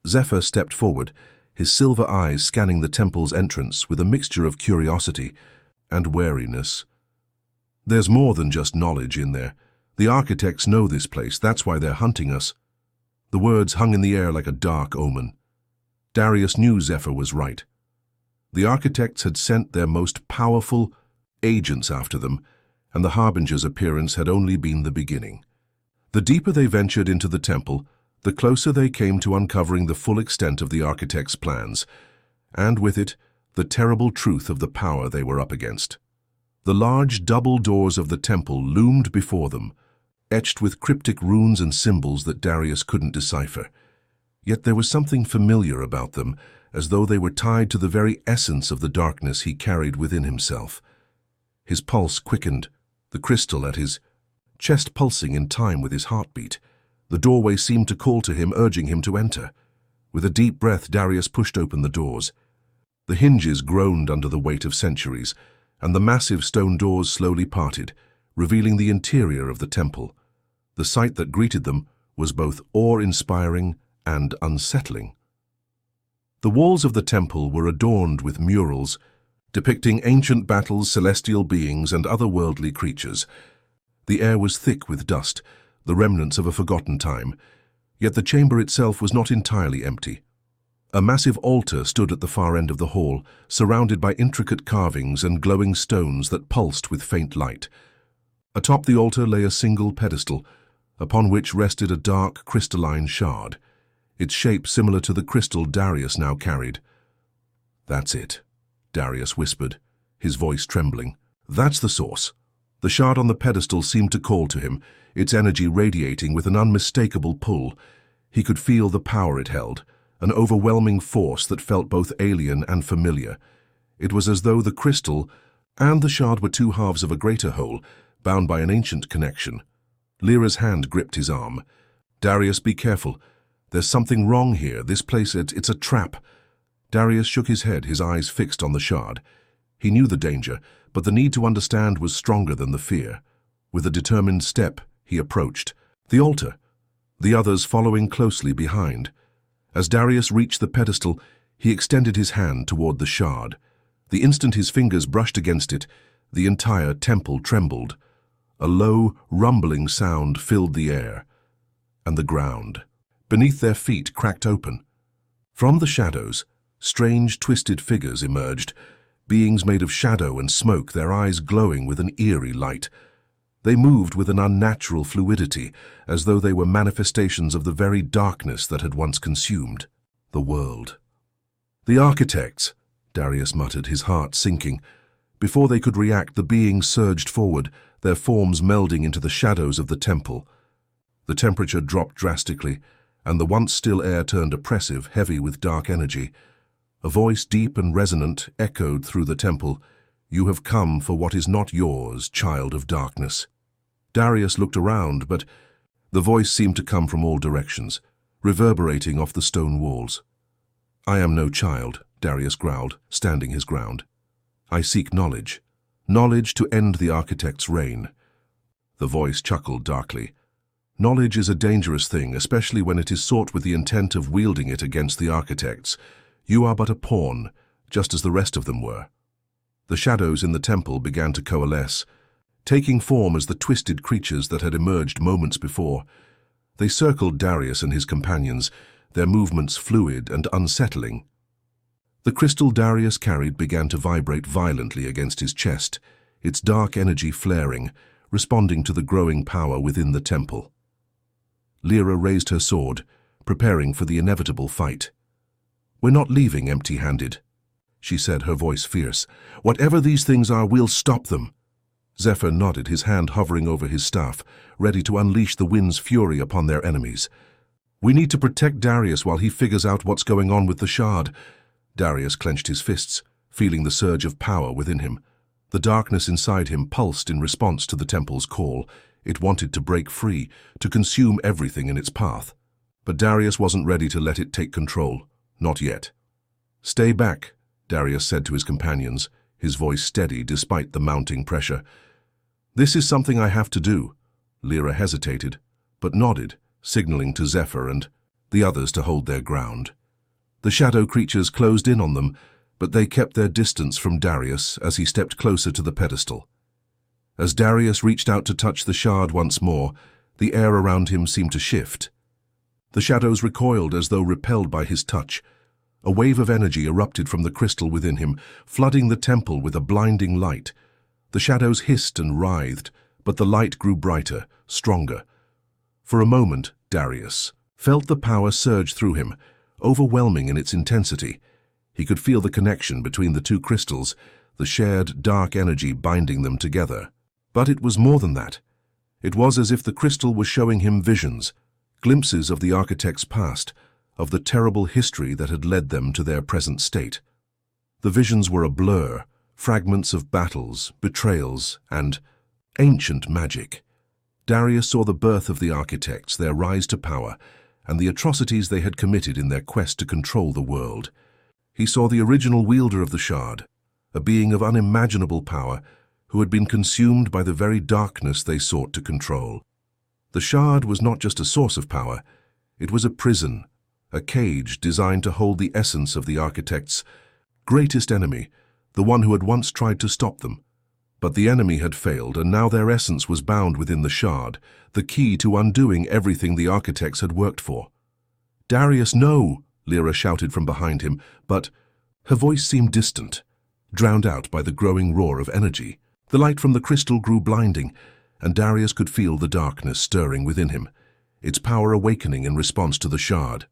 Zephyr stepped forward, his silver eyes scanning the temple's entrance with a mixture of curiosity and wariness. "There's more than just knowledge in there. The architects know this place, that's why they're hunting us." The words hung in the air like a dark omen. Darius knew Zephyr was right. The architects had sent their most powerful agents after them, and the Harbinger's appearance had only been the beginning. The deeper they ventured into the temple, the closer they came to uncovering the full extent of the architect's plans, and with it, the terrible truth of the power they were up against. The large double doors of the temple loomed before them, etched with cryptic runes and symbols that Darius couldn't decipher. Yet there was something familiar about them, as though they were tied to the very essence of the darkness he carried within himself. His pulse quickened, the crystal at his chest pulsing in time with his heartbeat. The doorway seemed to call to him, urging him to enter. With a deep breath, Darius pushed open the doors. The hinges groaned under the weight of centuries, and the massive stone doors slowly parted, revealing the interior of the temple. The sight that greeted them was both awe-inspiring and unsettling. The walls of the temple were adorned with murals depicting ancient battles, celestial beings, and otherworldly creatures. The air was thick with dust, the remnants of a forgotten time. Yet the chamber itself was not entirely empty. A massive altar stood at the far end of the hall, surrounded by intricate carvings and glowing stones that pulsed with faint light. Atop the altar lay a single pedestal, upon which rested a dark, crystalline shard, its shape similar to the crystal Darius now carried. "That's it," Darius whispered, his voice trembling. "That's the source." The shard on the pedestal seemed to call to him, its energy radiating with an unmistakable pull. He could feel the power it held, an overwhelming force that felt both alien and familiar. It was as though the crystal and the shard were two halves of a greater whole, bound by an ancient connection. Lyra's hand gripped his arm. "Darius, be careful. There's something wrong here. This place, it's a trap." Darius shook his head, his eyes fixed on the shard. He knew the danger, but the need to understand was stronger than the fear. With a determined step, he approached the altar, the others following closely behind. As Darius reached the pedestal, he extended his hand toward the shard. The instant his fingers brushed against it, the entire temple trembled. A low, rumbling sound filled the air, and the ground beneath their feet cracked open. From the shadows, strange, twisted figures emerged, beings made of shadow and smoke, their eyes glowing with an eerie light. They moved with an unnatural fluidity, as though they were manifestations of the very darkness that had once consumed the world. "The architects," Darius muttered, his heart sinking. Before they could react, the beings surged forward, their forms melding into the shadows of the temple. The temperature dropped drastically, and the once still air turned oppressive, heavy with dark energy. A voice, deep and resonant, echoed through the temple. "You have come for what is not yours, child of darkness." Darius looked around, but the voice seemed to come from all directions, reverberating off the stone walls. "I am no child," Darius growled, standing his ground. "I seek knowledge. Knowledge to end the architect's reign." The voice chuckled darkly. "Knowledge is a dangerous thing, especially when it is sought with the intent of wielding it against the architects. You are but a pawn, just as the rest of them were." The shadows in the temple began to coalesce, taking form as the twisted creatures that had emerged moments before. They circled Darius and his companions, their movements fluid and unsettling. The crystal Darius carried began to vibrate violently against his chest, its dark energy flaring, responding to the growing power within the temple. Lyra raised her sword, preparing for the inevitable fight. "We're not leaving empty-handed," she said, her voice fierce. "Whatever these things are, we'll stop them." Zephyr nodded, his hand hovering over his staff, ready to unleash the wind's fury upon their enemies. "We need to protect Darius while he figures out what's going on with the shard." Darius clenched his fists, feeling the surge of power within him. The darkness inside him pulsed in response to the temple's call. It wanted to break free, to consume everything in its path. But Darius wasn't ready to let it take control. Not yet. "Stay back," Darius said to his companions, his voice steady despite the mounting pressure. "This is something I have to do." Lyra hesitated, but nodded, signaling to Zephyr and the others to hold their ground. The shadow creatures closed in on them, but they kept their distance from Darius as he stepped closer to the pedestal. As Darius reached out to touch the shard once more, the air around him seemed to shift. The shadows recoiled as though repelled by his touch. A wave of energy erupted from the crystal within him, flooding the temple with a blinding light. The shadows hissed and writhed, but the light grew brighter, stronger. For a moment, Darius felt the power surge through him, overwhelming in its intensity. He could feel the connection between the two crystals, the shared dark energy binding them together. But it was more than that. It was as if the crystal was showing him visions, glimpses of the architect's past, of the terrible history that had led them to their present state. The visions were a blur, fragments of battles, betrayals, and ancient magic. Darius saw the birth of the architects, their rise to power, and the atrocities they had committed in their quest to control the world. He saw the original wielder of the shard, a being of unimaginable power, who had been consumed by the very darkness they sought to control. The shard was not just a source of power, it was a prison, a cage designed to hold the essence of the architect's greatest enemy, the one who had once tried to stop them. But the enemy had failed, and now their essence was bound within the shard, the key to undoing everything the architects had worked for. "Darius, no!" Lyra shouted from behind him, but her voice seemed distant, drowned out by the growing roar of energy. The light from the crystal grew blinding, and Darius could feel the darkness stirring within him, its power awakening in response to the shard.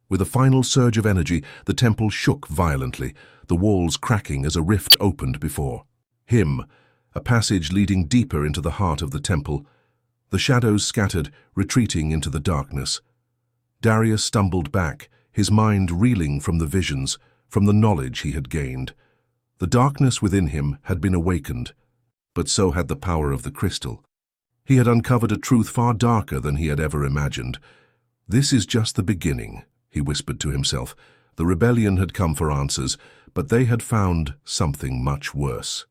With a final surge of energy, the temple shook violently, the walls cracking as a rift opened before him, a passage leading deeper into the heart of the temple. The shadows scattered, retreating into the darkness. Darius stumbled back, his mind reeling from the visions, from the knowledge he had gained. The darkness within him had been awakened, but so had the power of the crystal. He had uncovered a truth far darker than he had ever imagined. "This is just the beginning," he whispered to himself. The rebellion had come for answers, but they had found something much worse.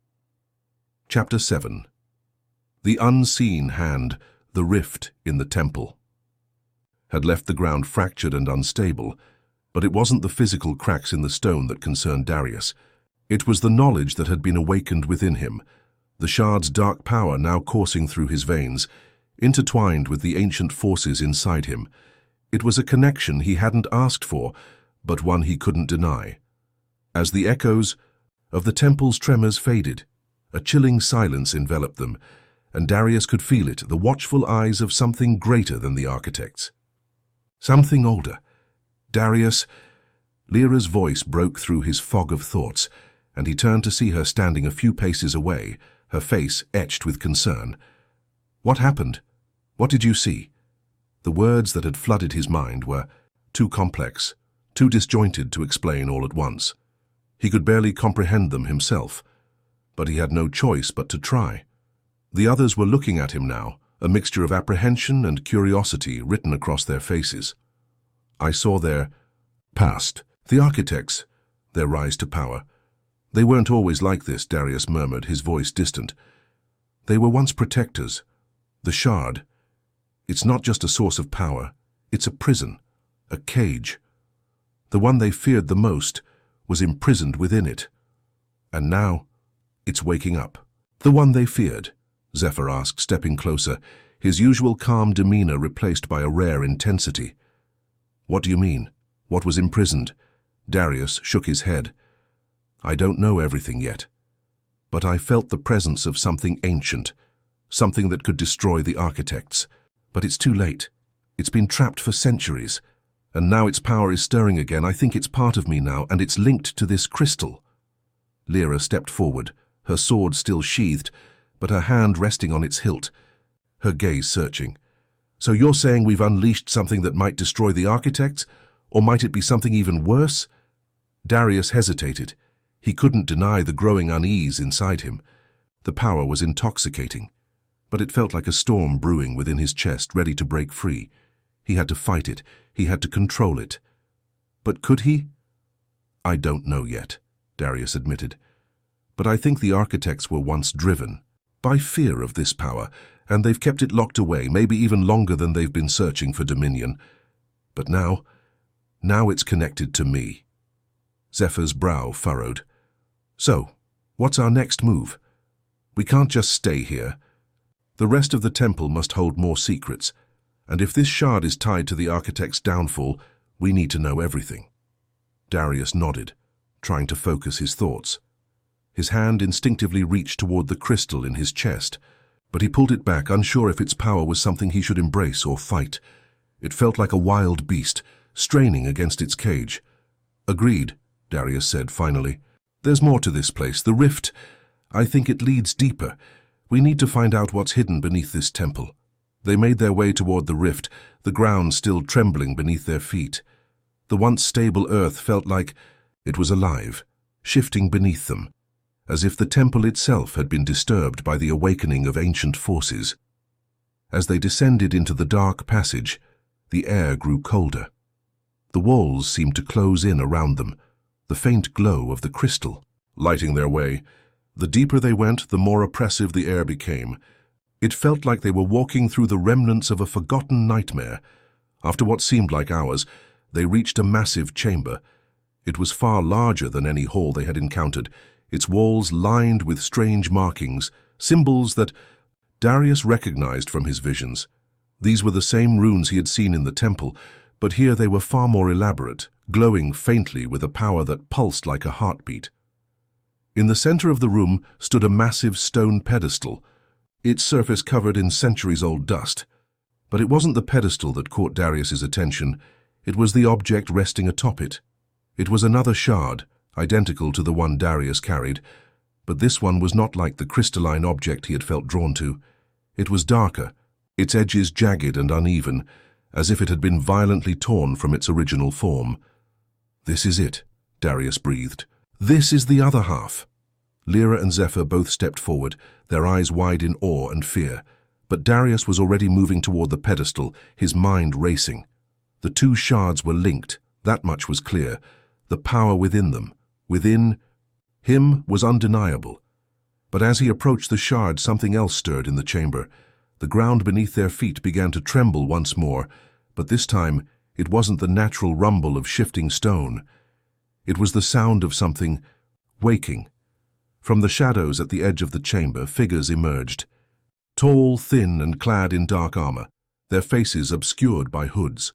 Chapter 7. The unseen hand, the rift in the temple, had left the ground fractured and unstable, but it wasn't the physical cracks in the stone that concerned Darius. It was the knowledge that had been awakened within him, the shard's dark power now coursing through his veins, intertwined with the ancient forces inside him. It was a connection he hadn't asked for, but one he couldn't deny. As the echoes of the temple's tremors faded, a chilling silence enveloped them, and Darius could feel it, the watchful eyes of something greater than the architects. Something older. "Darius," Lyra's voice broke through his fog of thoughts, and he turned to see her standing a few paces away, her face etched with concern. "What happened? What did you see?" The words that had flooded his mind were too complex, too disjointed to explain all at once. He could barely comprehend them himself, but he had no choice but to try. The others were looking at him now, a mixture of apprehension and curiosity written across their faces. "I saw their past, the architects, their rise to power. They weren't always like this," Darius murmured, his voice distant. "They were once protectors. The shard, it's not just a source of power, it's a prison, a cage. The one they feared the most was imprisoned within it. And now, it's waking up." "The one they feared?" Zephyr asked, stepping closer, his usual calm demeanor replaced by a rare intensity. "What do you mean? What was imprisoned?" Darius shook his head. "I don't know everything yet, but I felt the presence of something ancient, something that could destroy the architects. But it's too late. It's been trapped for centuries, and now its power is stirring again. I think it's part of me now, and it's linked to this crystal." Lyra stepped forward, her sword still sheathed, but her hand resting on its hilt, her gaze searching. "So you're saying we've unleashed something that might destroy the architects? Or might it be something even worse?" Darius hesitated. He couldn't deny the growing unease inside him. The power was intoxicating, but it felt like a storm brewing within his chest, ready to break free. He had to fight it. He had to control it. But could he? "I don't know yet," Darius admitted. "But I think the architects were once driven by fear of this power, and they've kept it locked away, maybe even longer than they've been searching for dominion. But now it's connected to me." Zephyr's brow furrowed. "So, what's our next move? We can't just stay here. The rest of the temple must hold more secrets, and if this shard is tied to the architect's downfall, we need to know everything." Darius nodded, trying to focus his thoughts. His hand instinctively reached toward the crystal in his chest, but he pulled it back, unsure if its power was something he should embrace or fight. It felt like a wild beast, straining against its cage. "Agreed," Darius said finally. "There's more to this place. The rift, I think it leads deeper. We need to find out what's hidden beneath this temple." They made their way toward the rift, the ground still trembling beneath their feet. The once stable earth felt like it was alive, shifting beneath them, as if the temple itself had been disturbed by the awakening of ancient forces. As they descended into the dark passage, the air grew colder. The walls seemed to close in around them, the faint glow of the crystal lighting their way. The deeper they went, the more oppressive the air became. It felt like they were walking through the remnants of a forgotten nightmare. After what seemed like hours, they reached a massive chamber. It was far larger than any hall they had encountered, its walls lined with strange markings, symbols that Darius recognized from his visions. These were the same runes he had seen in the temple, but here they were far more elaborate, glowing faintly with a power that pulsed like a heartbeat. In the center of the room stood a massive stone pedestal, its surface covered in centuries-old dust. But it wasn't the pedestal that caught Darius's attention, it was the object resting atop it. It was another shard, identical to the one Darius carried, but this one was not like the crystalline object he had felt drawn to. It was darker, its edges jagged and uneven, as if it had been violently torn from its original form. "This is it," Darius breathed. "This is the other half." Lyra and Zephyr both stepped forward, their eyes wide in awe and fear. But Darius was already moving toward the pedestal, his mind racing. The two shards were linked, that much was clear. The power within them, within him, was undeniable. But as he approached the shard, something else stirred in the chamber. The ground beneath their feet began to tremble once more, but this time it wasn't the natural rumble of shifting stone. It was the sound of something waking. From the shadows at the edge of the chamber, figures emerged. Tall, thin, and clad in dark armor, their faces obscured by hoods.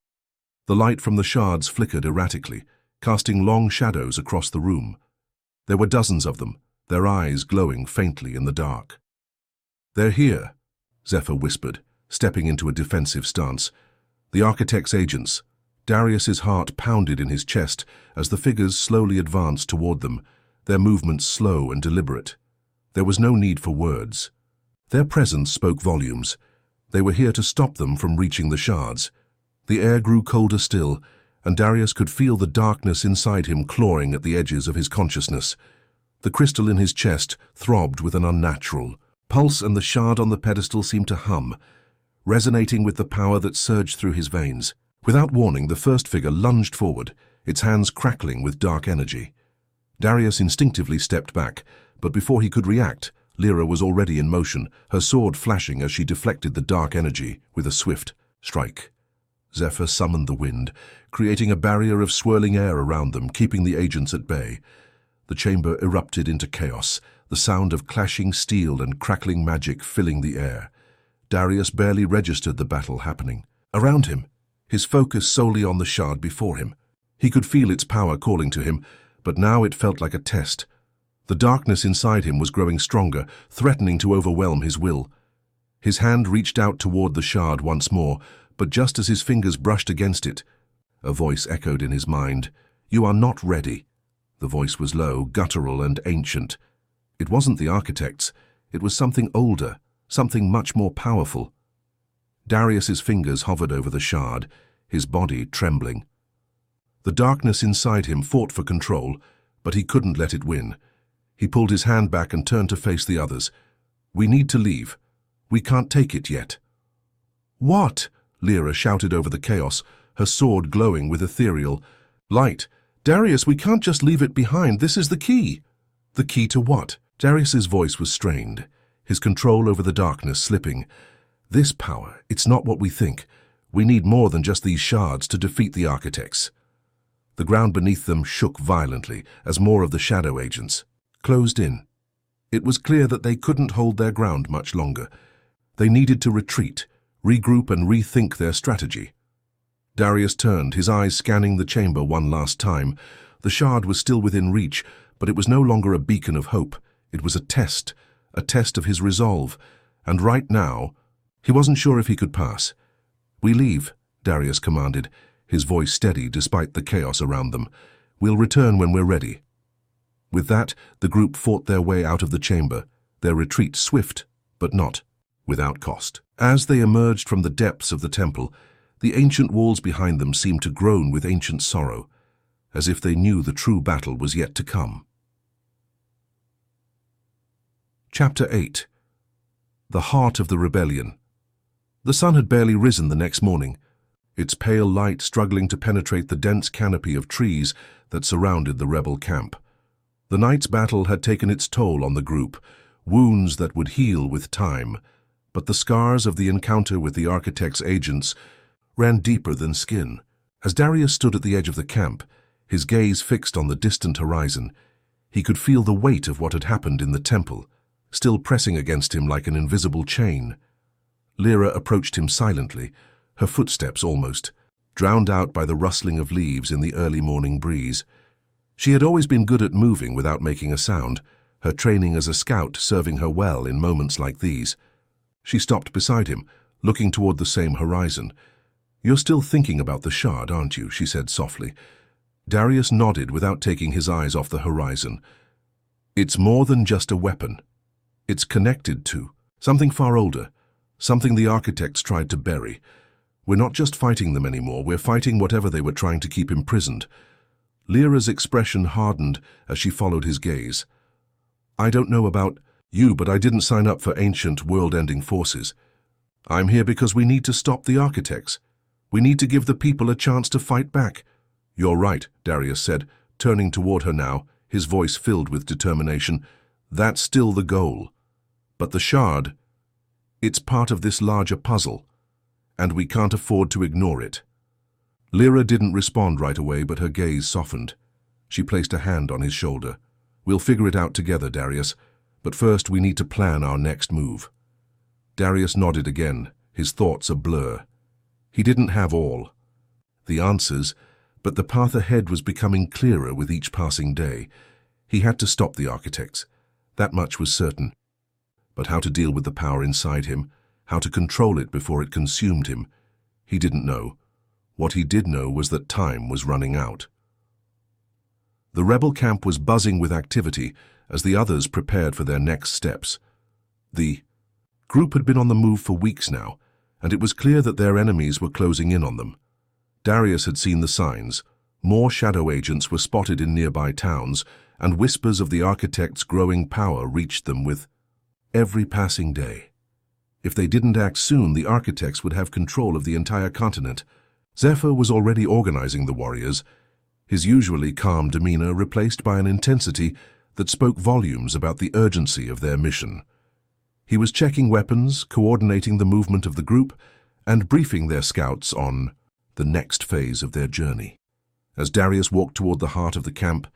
The light from the shards flickered erratically, casting long shadows across the room. There were dozens of them, their eyes glowing faintly in the dark. "They're here," Zephyr whispered, stepping into a defensive stance. "The architect's agents." Darius's heart pounded in his chest as the figures slowly advanced toward them, their movements slow and deliberate. There was no need for words. Their presence spoke volumes. They were here to stop them from reaching the shards. The air grew colder still, and Darius could feel the darkness inside him clawing at the edges of his consciousness. The crystal in his chest throbbed with an unnatural pulse, and the shard on the pedestal seemed to hum, resonating with the power that surged through his veins. Without warning, the first figure lunged forward, its hands crackling with dark energy. Darius instinctively stepped back, but before he could react, Lyra was already in motion, her sword flashing as she deflected the dark energy with a swift strike. Zephyr summoned the wind, creating a barrier of swirling air around them, keeping the agents at bay. The chamber erupted into chaos, the sound of clashing steel and crackling magic filling the air. Darius barely registered the battle happening. Around him, his focus solely on the shard before him. He could feel its power calling to him, but now it felt like a test. The darkness inside him was growing stronger, threatening to overwhelm his will. His hand reached out toward the shard once more, but just as his fingers brushed against it, a voice echoed in his mind. "You are not ready." The voice was low, guttural, and ancient. It wasn't the architect's. It was something older, something much more powerful. Darius's fingers hovered over the shard, his body trembling. The darkness inside him fought for control, but he couldn't let it win. He pulled his hand back and turned to face the others. "We need to leave. We can't take it yet." "What?" Lyra shouted over the chaos, her sword glowing with ethereal light. "Darius, we can't just leave it behind. This is the key." "The key to what?" Darius's voice was strained, his control over the darkness slipping. "This power, it's not what we think. We need more than just these shards to defeat the architects." The ground beneath them shook violently as more of the shadow agents closed in. It was clear that they couldn't hold their ground much longer. They needed to retreat, regroup, and rethink their strategy. Darius turned, his eyes scanning the chamber one last time. The shard was still within reach, but it was no longer a beacon of hope. It was a test of his resolve, and right now, he wasn't sure if he could pass. "We leave," Darius commanded, his voice steady despite the chaos around them. "We'll return when we're ready." With that, the group fought their way out of the chamber, their retreat swift, but not without cost. As they emerged from the depths of the temple, the ancient walls behind them seemed to groan with ancient sorrow, as if they knew the true battle was yet to come. Chapter 8. The Heart of the Rebellion. The sun had barely risen the next morning, its pale light struggling to penetrate the dense canopy of trees that surrounded the rebel camp. The night's battle had taken its toll on the group, wounds that would heal with time, but the scars of the encounter with the architect's agents ran deeper than skin. As Darius stood at the edge of the camp, his gaze fixed on the distant horizon, He could feel the weight of what had happened in the temple, still pressing against him like an invisible chain. Lyra approached him silently, her footsteps almost drowned out by the rustling of leaves in the early morning breeze. She had always been good at moving without making a sound, her training as a scout serving her well in moments like these. She stopped beside him, looking toward the same horizon. "You're still thinking about the shard, aren't you?" she said softly. Darius nodded without taking his eyes off the horizon. "It's more than just a weapon. It's connected to something far older, something the architects tried to bury. We're not just fighting them anymore, we're fighting whatever they were trying to keep imprisoned." Lyra's expression hardened as she followed his gaze. "I don't know about you, but I didn't sign up for ancient, world-ending forces. I'm here because we need to stop the architects. We need to give the people a chance to fight back." "You're right," Darius said, turning toward her now, his voice filled with determination. "That's still the goal. But the shard, it's part of this larger puzzle, and we can't afford to ignore it." Lyra didn't respond right away, but her gaze softened. She placed a hand on his shoulder. "We'll figure it out together, Darius, but first we need to plan our next move." Darius nodded again, his thoughts a blur. He didn't have all the answers, but the path ahead was becoming clearer with each passing day. He had to stop the architects. That much was certain. But how to deal with the power inside him, how to control it before it consumed him, he didn't know. What he did know was that time was running out. The rebel camp was buzzing with activity as the others prepared for their next steps. The group had been on the move for weeks now, and it was clear that their enemies were closing in on them. Darius had seen the signs. More shadow agents were spotted in nearby towns, and whispers of the architects' growing power reached them with every passing day. If they didn't act soon, the architects would have control of the entire continent. Zephyr was already organizing the warriors, his usually calm demeanor replaced by an intensity that spoke volumes about the urgency of their mission. He was checking weapons, coordinating the movement of the group, and briefing their scouts on the next phase of their journey. As Darius walked toward the heart of the camp,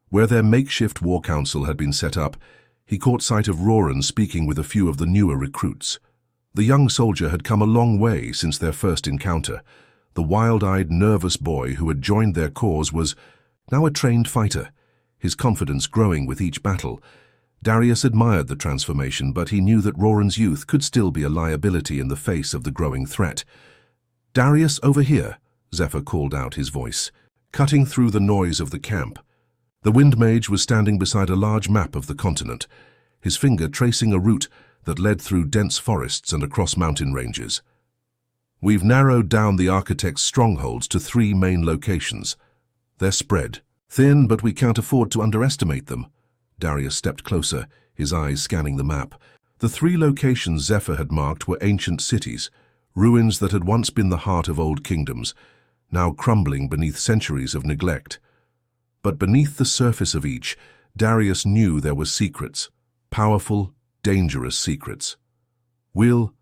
where their makeshift war council had been set up, he caught sight of Roran speaking with a few of the newer recruits. The young soldier had come a long way since their first encounter. The wild-eyed, nervous boy who had joined their cause was now a trained fighter, his confidence growing with each battle. Darius admired the transformation, but he knew that Roran's youth could still be a liability in the face of the growing threat. "Darius, over here," Zephyr called out, his voice cutting through the noise of the camp. The Wind Mage was standing beside a large map of the continent, his finger tracing a route that led through dense forests and across mountain ranges. "We've narrowed down the architect's strongholds to 3 main locations. They're spread thin, but we can't afford to underestimate them." Darius stepped closer, his eyes scanning the map. The 3 locations Zephyr had marked were ancient cities, ruins that had once been the heart of old kingdoms, now crumbling beneath centuries of neglect. But beneath the surface of each, Darius knew there were secrets, powerful, dangerous secrets. "We'll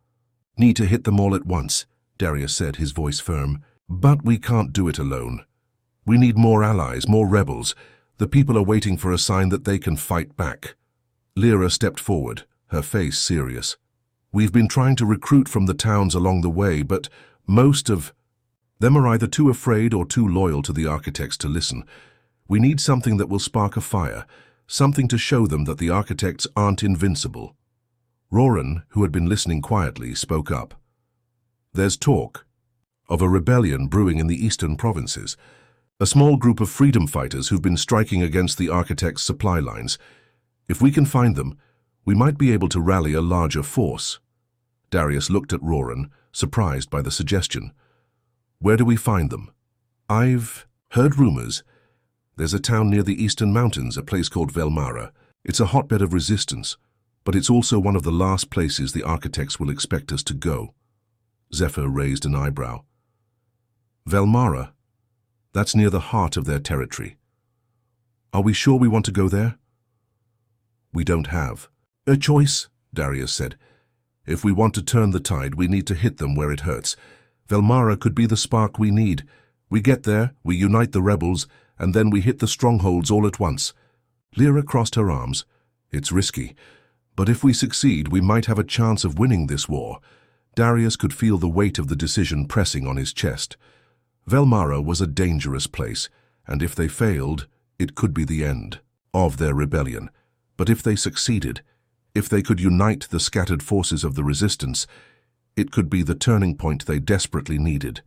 need to hit them all at once," Darius said, his voice firm. "But we can't do it alone. We need more allies, more rebels. The people are waiting for a sign that they can fight back." Lyra stepped forward, her face serious. "We've been trying to recruit from the towns along the way, but most of them are either too afraid or too loyal to the architects to listen. We need something that will spark a fire, something to show them that the architects aren't invincible." Roran, who had been listening quietly, spoke up. "There's talk of a rebellion brewing in the eastern provinces. A small group of freedom fighters who've been striking against the architects' supply lines. If we can find them, we might be able to rally a larger force." Darius looked at Roran, surprised by the suggestion. "Where do we find them?" "I've heard rumors. There's a town near the eastern mountains, a place called Velmara. It's a hotbed of resistance, but it's also one of the last places the architects will expect us to go." Zephyr raised an eyebrow. "Velmara? That's near the heart of their territory. Are we sure we want to go there?" "We don't have a choice," Darius said. "If we want to turn the tide, we need to hit them where it hurts. Velmara could be the spark we need. We get there, we unite the rebels, and then we hit the strongholds all at once. Lyra crossed her arms. It's risky, but if we succeed, we might have a chance of winning this war. Darius could feel the weight of the decision pressing on his chest. Velmara was a dangerous place, and if they failed, it could be the end of their rebellion. But if they succeeded, if they could unite the scattered forces of the resistance, it could be the turning point they desperately needed.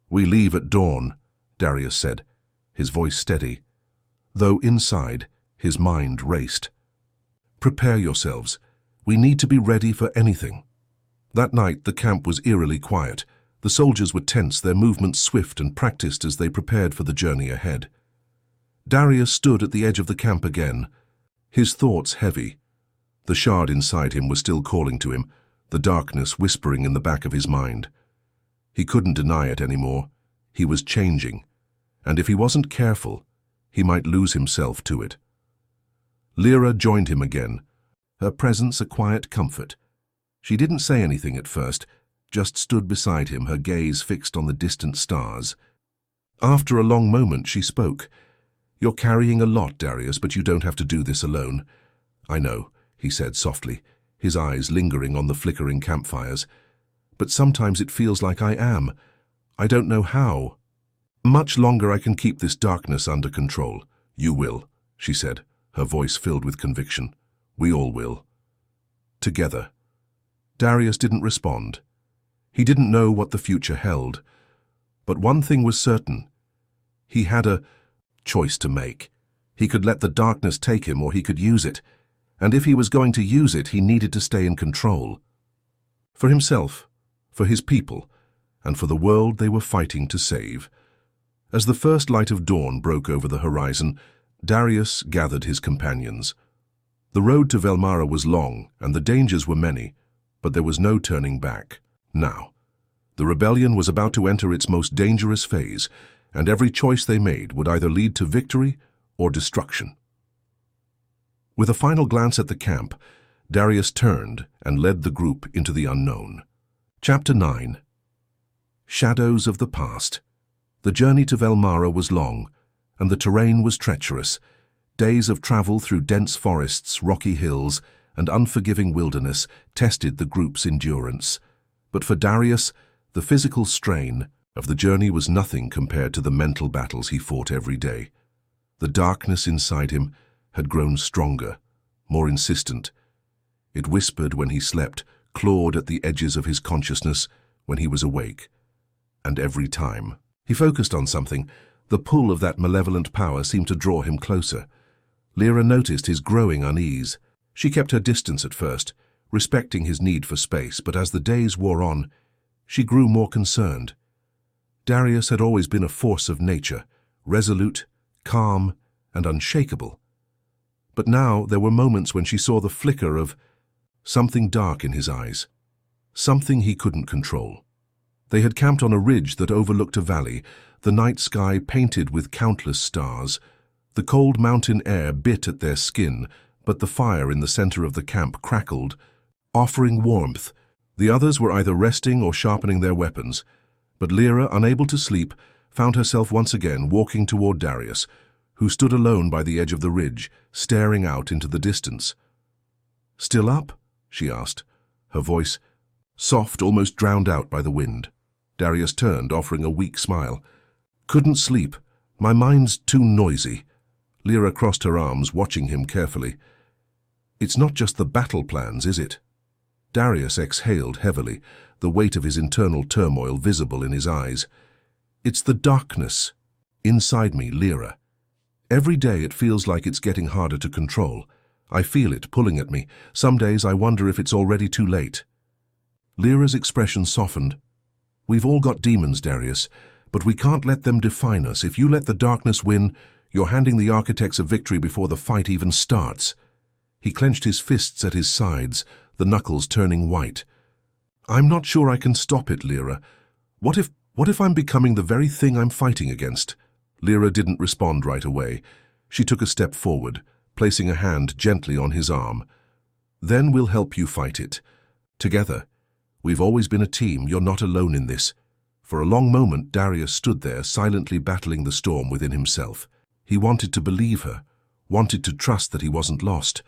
"We leave at dawn," Darius said, his voice steady, though inside his mind raced. "Prepare yourselves. We need to be ready for anything." That night the camp was eerily quiet. The soldiers were tense, their movements swift and practiced as they prepared for the journey ahead. Darius stood at the edge of the camp again, his thoughts heavy. The shard inside him was still calling to him, the darkness whispering in the back of his mind. He couldn't deny it anymore. He was changing, and if he wasn't careful, he might lose himself to it. Lyra joined him again, her presence a quiet comfort. She didn't say anything at first, just stood beside him, her gaze fixed on the distant stars. After a long moment, she spoke. "You're carrying a lot, Darius, but you don't have to do this alone." "I know," he said softly, his eyes lingering on the flickering campfires. "But sometimes it feels like I am. I don't know how much longer I can keep this darkness under control." "You will," she said, her voice filled with conviction. "We all will. Together." Darius didn't respond. He didn't know what the future held. But one thing was certain. He had a choice to make. He could let the darkness take him, or he could use it. And if he was going to use it, he needed to stay in control. For himself, for his people, and for the world they were fighting to save. As the first light of dawn broke over the horizon, Darius gathered his companions. The road to Velmara was long, and the dangers were many, but there was no turning back. Now, the rebellion was about to enter its most dangerous phase, and every choice they made would either lead to victory or destruction. With a final glance at the camp, Darius turned and led the group into the unknown. Chapter 9. Shadows of the Past. The journey to Velmara was long, and the terrain was treacherous. Days of travel through dense forests, rocky hills, and unforgiving wilderness tested the group's endurance. But for Darius, the physical strain of the journey was nothing compared to the mental battles he fought every day. The darkness inside him had grown stronger, more insistent. It whispered when he slept, clawed at the edges of his consciousness when he was awake. And every time he focused on something, the pull of that malevolent power seemed to draw him closer. Lyra noticed his growing unease. She kept her distance at first, respecting his need for space, but as the days wore on, she grew more concerned. Darius had always been a force of nature, resolute, calm, and unshakable. But now there were moments when she saw the flicker of something dark in his eyes, something he couldn't control. They had camped on a ridge that overlooked a valley, the night sky painted with countless stars. The cold mountain air bit at their skin, but the fire in the center of the camp crackled, offering warmth. The others were either resting or sharpening their weapons, but Lyra, unable to sleep, found herself once again walking toward Darius, who stood alone by the edge of the ridge, staring out into the distance. "Still up?" she asked, her voice soft, almost drowned out by the wind. Darius turned, offering a weak smile. "Couldn't sleep. My mind's too noisy." Lyra crossed her arms, watching him carefully. "It's not just the battle plans, is it?" Darius exhaled heavily, the weight of his internal turmoil visible in his eyes. "It's the darkness inside me, Lyra. Every day it feels like it's getting harder to control. I feel it pulling at me. Some days I wonder if it's already too late." Lyra's expression softened. "We've all got demons, Darius, but we can't let them define us. If you let the darkness win, you're handing the architects a victory before the fight even starts." He clenched his fists at his sides, the knuckles turning white. "I'm not sure I can stop it, Lyra. What if I'm becoming the very thing I'm fighting against?" Lyra didn't respond right away. She took a step forward, placing a hand gently on his arm. "Then we'll help you fight it. Together. We've always been a team. You're not alone in this." For a long moment, Darius stood there, silently battling the storm within himself. He wanted to believe her, wanted to trust that he wasn't lost,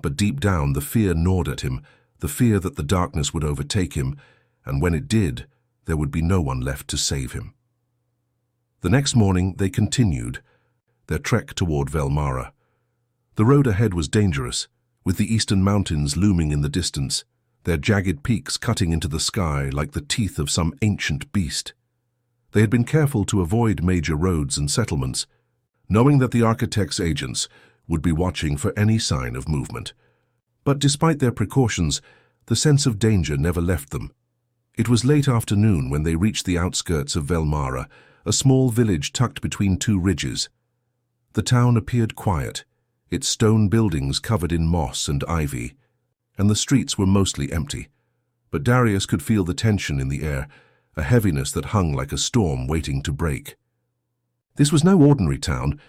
but deep down the fear gnawed at him, the fear that the darkness would overtake him, and when it did, there would be no one left to save him. The next morning they continued their trek toward Velmara. The road ahead was dangerous, with the eastern mountains looming in the distance, their jagged peaks cutting into the sky like the teeth of some ancient beast. They had been careful to avoid major roads and settlements, knowing that the architect's agents would be watching for any sign of movement. But despite their precautions, the sense of danger never left them. It was late afternoon when they reached the outskirts of Velmara, a small village tucked between two ridges. The town appeared quiet, its stone buildings covered in moss and ivy, and the streets were mostly empty. But Darius could feel the tension in the air, a heaviness that hung like a storm waiting to break. This was no ordinary town.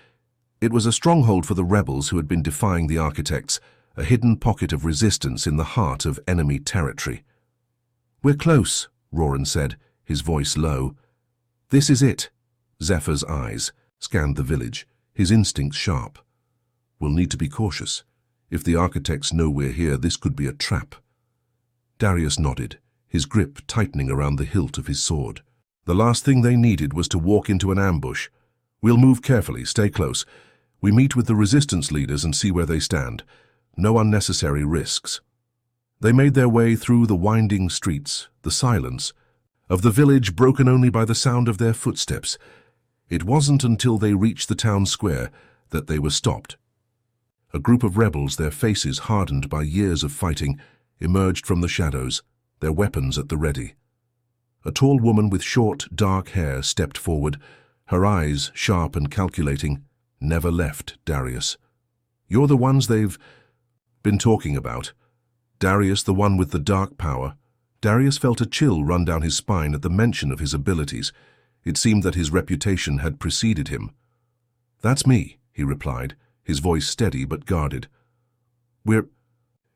It was a stronghold for the rebels who had been defying the architects, a hidden pocket of resistance in the heart of enemy territory. "We're close," Roran said, his voice low. "This is it." Zephyr's eyes scanned the village, his instincts sharp. "We'll need to be cautious. If the architects know we're here, this could be a trap." Darius nodded, his grip tightening around the hilt of his sword. The last thing they needed was to walk into an ambush. "We'll move carefully, stay close. We meet with the resistance leaders and see where they stand. No unnecessary risks." They made their way through the winding streets, the silence of the village broken only by the sound of their footsteps. It wasn't until they reached the town square that they were stopped. A group of rebels, their faces hardened by years of fighting, emerged from the shadows, their weapons at the ready. A tall woman with short, dark hair stepped forward, her eyes, sharp and calculating, never left Darius. "You're the ones they've been talking about. Darius, the one with the dark power." Darius felt a chill run down his spine at the mention of his abilities. It seemed that his reputation had preceded him. "That's me," he replied, his voice steady but guarded. "We're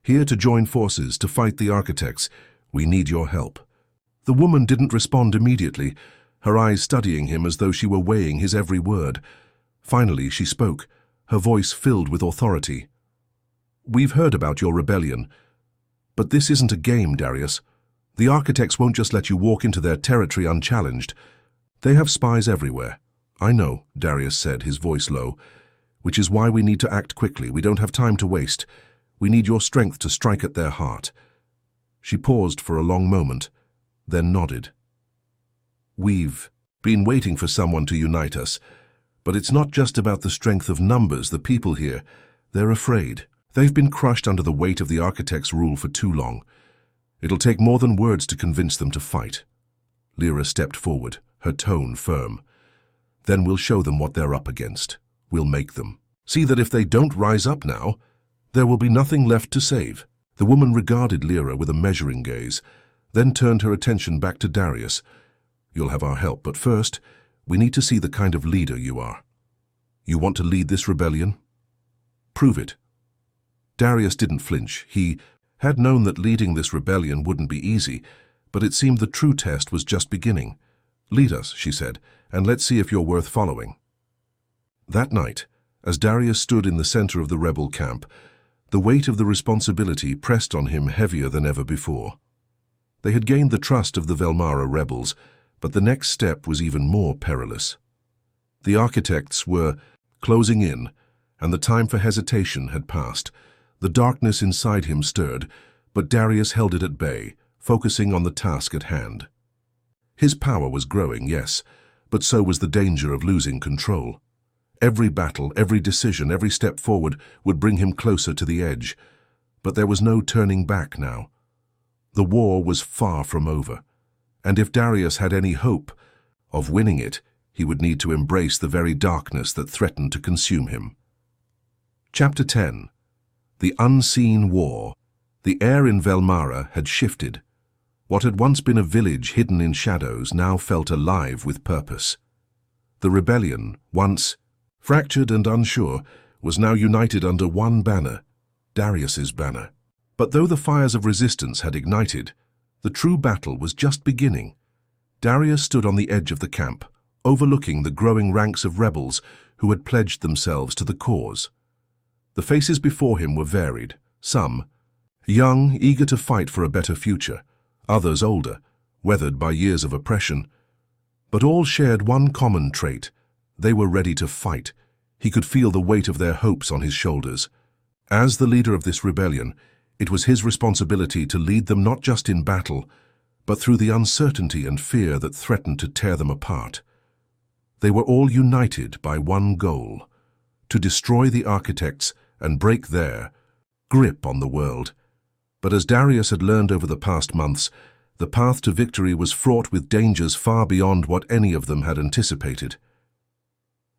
here to join forces to fight the architects. We need your help." The woman didn't respond immediately, her eyes studying him as though she were weighing his every word. Finally, she spoke, her voice filled with authority. "We've heard about your rebellion. But this isn't a game, Darius. The architects won't just let you walk into their territory unchallenged. They have spies everywhere." "I know," Darius said, his voice low, "which is why we need to act quickly. We don't have time to waste. We need your strength to strike at their heart." She paused for a long moment, then nodded. "We've been waiting for someone to unite us, but it's not just about the strength of numbers. The people here, they're afraid. They've been crushed under the weight of the architect's rule for too long. It'll take more than words to convince them to fight." Lyra stepped forward, her tone firm. "Then we'll show them what they're up against. We'll make them see that if they don't rise up now, there will be nothing left to save." The woman regarded Lyra with a measuring gaze, then turned her attention back to Darius. "You'll have our help, but first, we need to see the kind of leader you are. You want to lead this rebellion? Prove it." Darius didn't flinch. He had known that leading this rebellion wouldn't be easy, but it seemed the true test was just beginning. "Lead us," she said, "and let's see if you're worth following." That night, as Darius stood in the center of the rebel camp, the weight of the responsibility pressed on him heavier than ever before. They had gained the trust of the Velmara rebels, but the next step was even more perilous. The architects were closing in, and the time for hesitation had passed. The darkness inside him stirred, but Darius held it at bay, focusing on the task at hand. His power was growing, yes, but so was the danger of losing control. Every battle, every decision, every step forward would bring him closer to the edge. But there was no turning back now. The war was far from over, and if Darius had any hope of winning it, he would need to embrace the very darkness that threatened to consume him. Chapter 10. The Unseen War. The air in Velmara had shifted. What had once been a village hidden in shadows now felt alive with purpose. The rebellion, once fractured and unsure, was now united under one banner, Darius's banner. But though the fires of resistance had ignited, the true battle was just beginning. Darius stood on the edge of the camp, overlooking the growing ranks of rebels who had pledged themselves to the cause. The faces before him were varied, some young, eager to fight for a better future, others older, weathered by years of oppression. But all shared one common trait: they were ready to fight. He could feel the weight of their hopes on his shoulders. As the leader of this rebellion, it was his responsibility to lead them not just in battle, but through the uncertainty and fear that threatened to tear them apart. They were all united by one goal: to destroy the architects and break their grip on the world. But as Darius had learned over the past months, the path to victory was fraught with dangers far beyond what any of them had anticipated.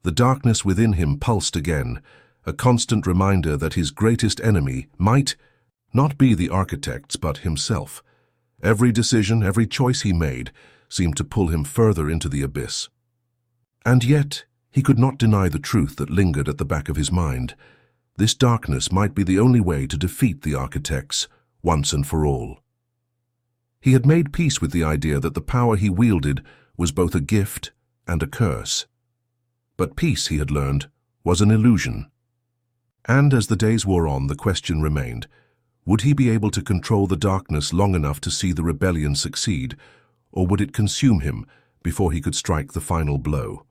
The darkness within him pulsed again, a constant reminder that his greatest enemy might not be the architects but himself. Every decision, every choice he made seemed to pull him further into the abyss. And yet, he could not deny the truth that lingered at the back of his mind. This darkness might be the only way to defeat the architects, once and for all. He had made peace with the idea that the power he wielded was both a gift and a curse. But peace, he had learned, was an illusion. And as the days wore on, the question remained: would he be able to control the darkness long enough to see the rebellion succeed, or would it consume him before he could strike the final blow?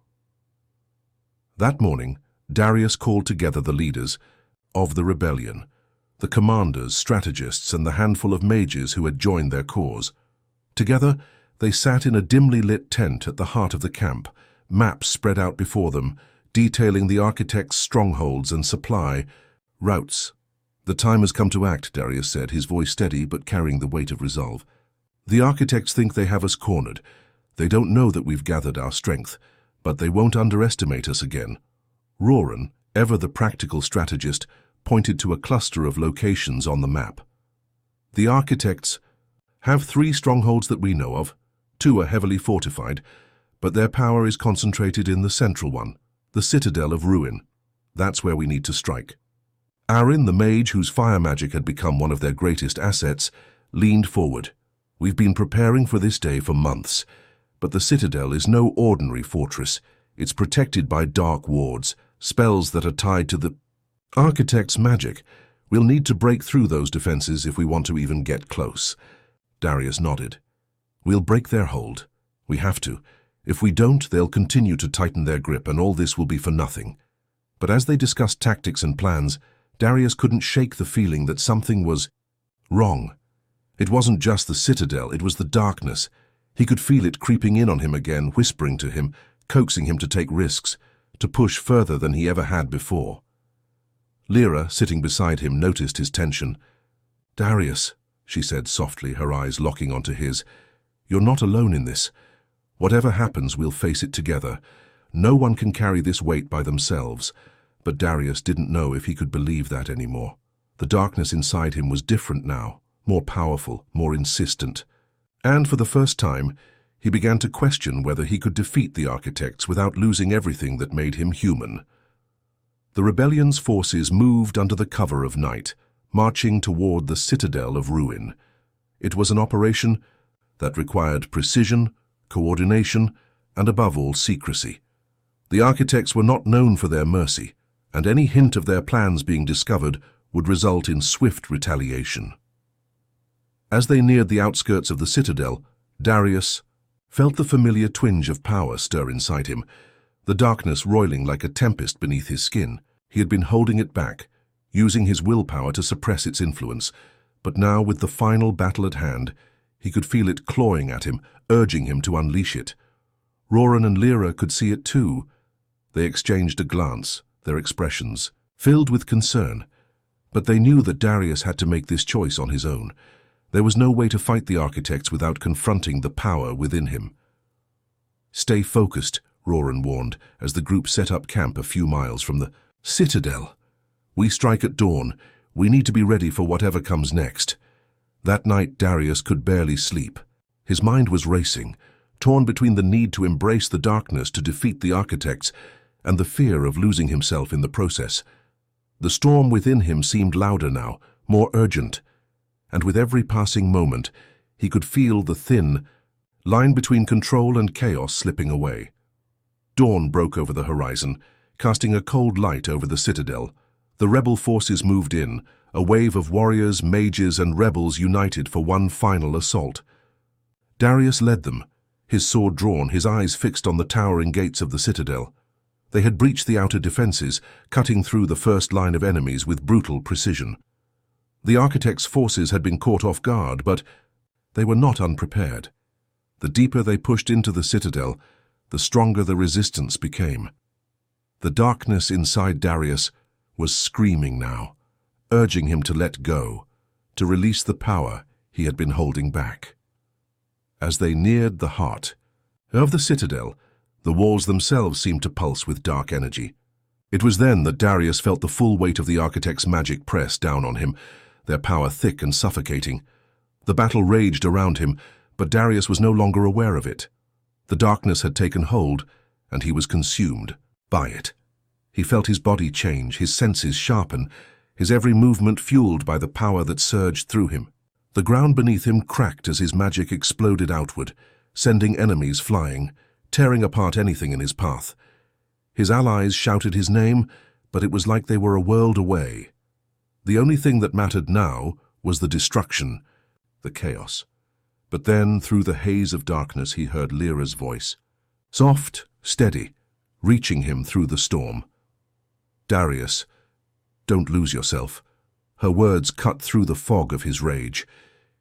That morning, Darius called together the leaders of the rebellion, the commanders, strategists, and the handful of mages who had joined their cause. Together, they sat in a dimly lit tent at the heart of the camp, maps spread out before them, detailing the architects' strongholds and supply routes. "The time has come to act," Darius said, his voice steady but carrying the weight of resolve. "The architects think they have us cornered. They don't know that we've gathered our strength, but they won't underestimate us again." Roran, ever the practical strategist, pointed to a cluster of locations on the map. "The architects have 3 strongholds that we know of. 2 are heavily fortified, but their power is concentrated in the central one, the Citadel of Ruin. That's where we need to strike." Aaron, the mage whose fire magic had become one of their greatest assets, leaned forward. "We've been preparing for this day for months, but the Citadel is no ordinary fortress. It's protected by dark wards, spells that are tied to the architect's magic. We'll need to break through those defenses if we want to even get close." Darius nodded. "We'll break their hold. We have to. If we don't, they'll continue to tighten their grip, and all this will be for nothing." But as they discussed tactics and plans, Darius couldn't shake the feeling that something was wrong. It wasn't just the Citadel, it was the darkness. He could feel it creeping in on him again, whispering to him, coaxing him to take risks, to push further than he ever had before. Lyra, sitting beside him, noticed his tension. "Darius," she said softly, her eyes locking onto his, "you're not alone in this. Whatever happens, we'll face it together. No one can carry this weight by themselves." But Darius didn't know if he could believe that anymore. The darkness inside him was different now, more powerful, more insistent. And for the first time, he began to question whether he could defeat the architects without losing everything that made him human. The rebellion's forces moved under the cover of night, marching toward the Citadel of Ruin. It was an operation that required precision, coordination, and above all, secrecy. The architects were not known for their mercy, and any hint of their plans being discovered would result in swift retaliation. As they neared the outskirts of the Citadel, Darius felt the familiar twinge of power stir inside him, the darkness roiling like a tempest beneath his skin. He had been holding it back, using his willpower to suppress its influence, but now, with the final battle at hand, he could feel it clawing at him, urging him to unleash it. Roran and Lyra could see it too. They exchanged a glance, their expressions filled with concern, but they knew that Darius had to make this choice on his own. There was no way to fight the architects without confronting the power within him. "Stay focused," Roran warned, as the group set up camp a few miles from the Citadel. "We strike at dawn. We need to be ready for whatever comes next." That night, Darius could barely sleep. His mind was racing, torn between the need to embrace the darkness to defeat the architects and the fear of losing himself in the process. The storm within him seemed louder now, more urgent, and with every passing moment, he could feel the thin line between control and chaos slipping away. Dawn broke over the horizon, casting a cold light over the Citadel. The rebel forces moved in, a wave of warriors, mages, and rebels united for one final assault. Darius led them, his sword drawn, his eyes fixed on the towering gates of the citadel. They had breached the outer defenses, cutting through the first line of enemies with brutal precision. The architect's forces had been caught off guard, but they were not unprepared. The deeper they pushed into the citadel, the stronger the resistance became. The darkness inside Darius was screaming now, urging him to let go, to release the power he had been holding back. As they neared the heart of the citadel, the walls themselves seemed to pulse with dark energy. It was then that Darius felt the full weight of the architect's magic press down on him, their power thick and suffocating. The battle raged around him, but Darius was no longer aware of it. The darkness had taken hold, and he was consumed by it. He felt his body change, his senses sharpen, his every movement fueled by the power that surged through him. The ground beneath him cracked as his magic exploded outward, sending enemies flying, tearing apart anything in his path. His allies shouted his name, but it was like they were a world away. The only thing that mattered now was the destruction, the chaos. But then, through the haze of darkness, he heard Lyra's voice. Soft, steady, reaching him through the storm. Darius, don't lose yourself. Her words cut through the fog of his rage.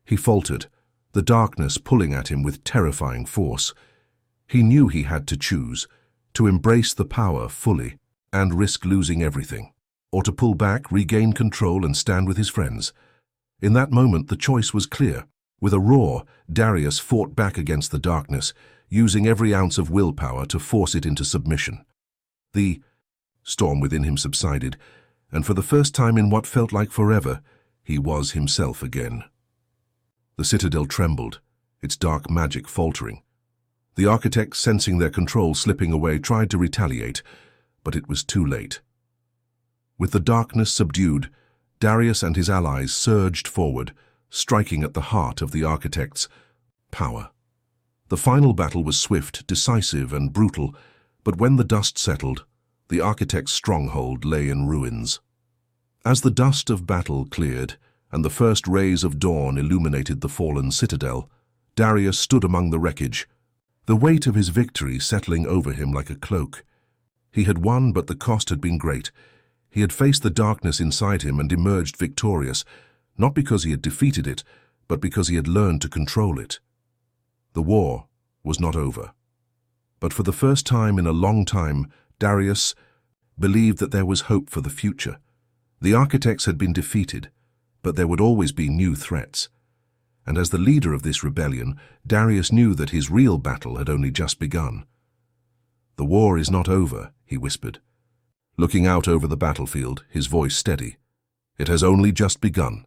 He faltered, the darkness pulling at him with terrifying force. He knew he had to choose, to embrace the power fully and risk losing everything, or to pull back, regain control, and stand with his friends. In that moment, the choice was clear. With a roar, Darius fought back against the darkness, using every ounce of willpower to force it into submission. The storm within him subsided, and for the first time in what felt like forever, he was himself again. The citadel trembled, its dark magic faltering. The architects, sensing their control slipping away, tried to retaliate, but it was too late. With the darkness subdued, Darius and his allies surged forward, striking at the heart of the architect's power. The final battle was swift, decisive, and brutal, but when the dust settled, the architect's stronghold lay in ruins. As the dust of battle cleared and the first rays of dawn illuminated the fallen citadel, Darius stood among the wreckage, the weight of his victory settling over him like a cloak. He had won, but the cost had been great. He had faced the darkness inside him and emerged victorious, not because he had defeated it, but because he had learned to control it. The war was not over. But for the first time in a long time, Darius believed that there was hope for the future. The architects had been defeated, but there would always be new threats. And as the leader of this rebellion, Darius knew that his real battle had only just begun. "The war is not over," he whispered, looking out over the battlefield, his voice steady. "It has only just begun."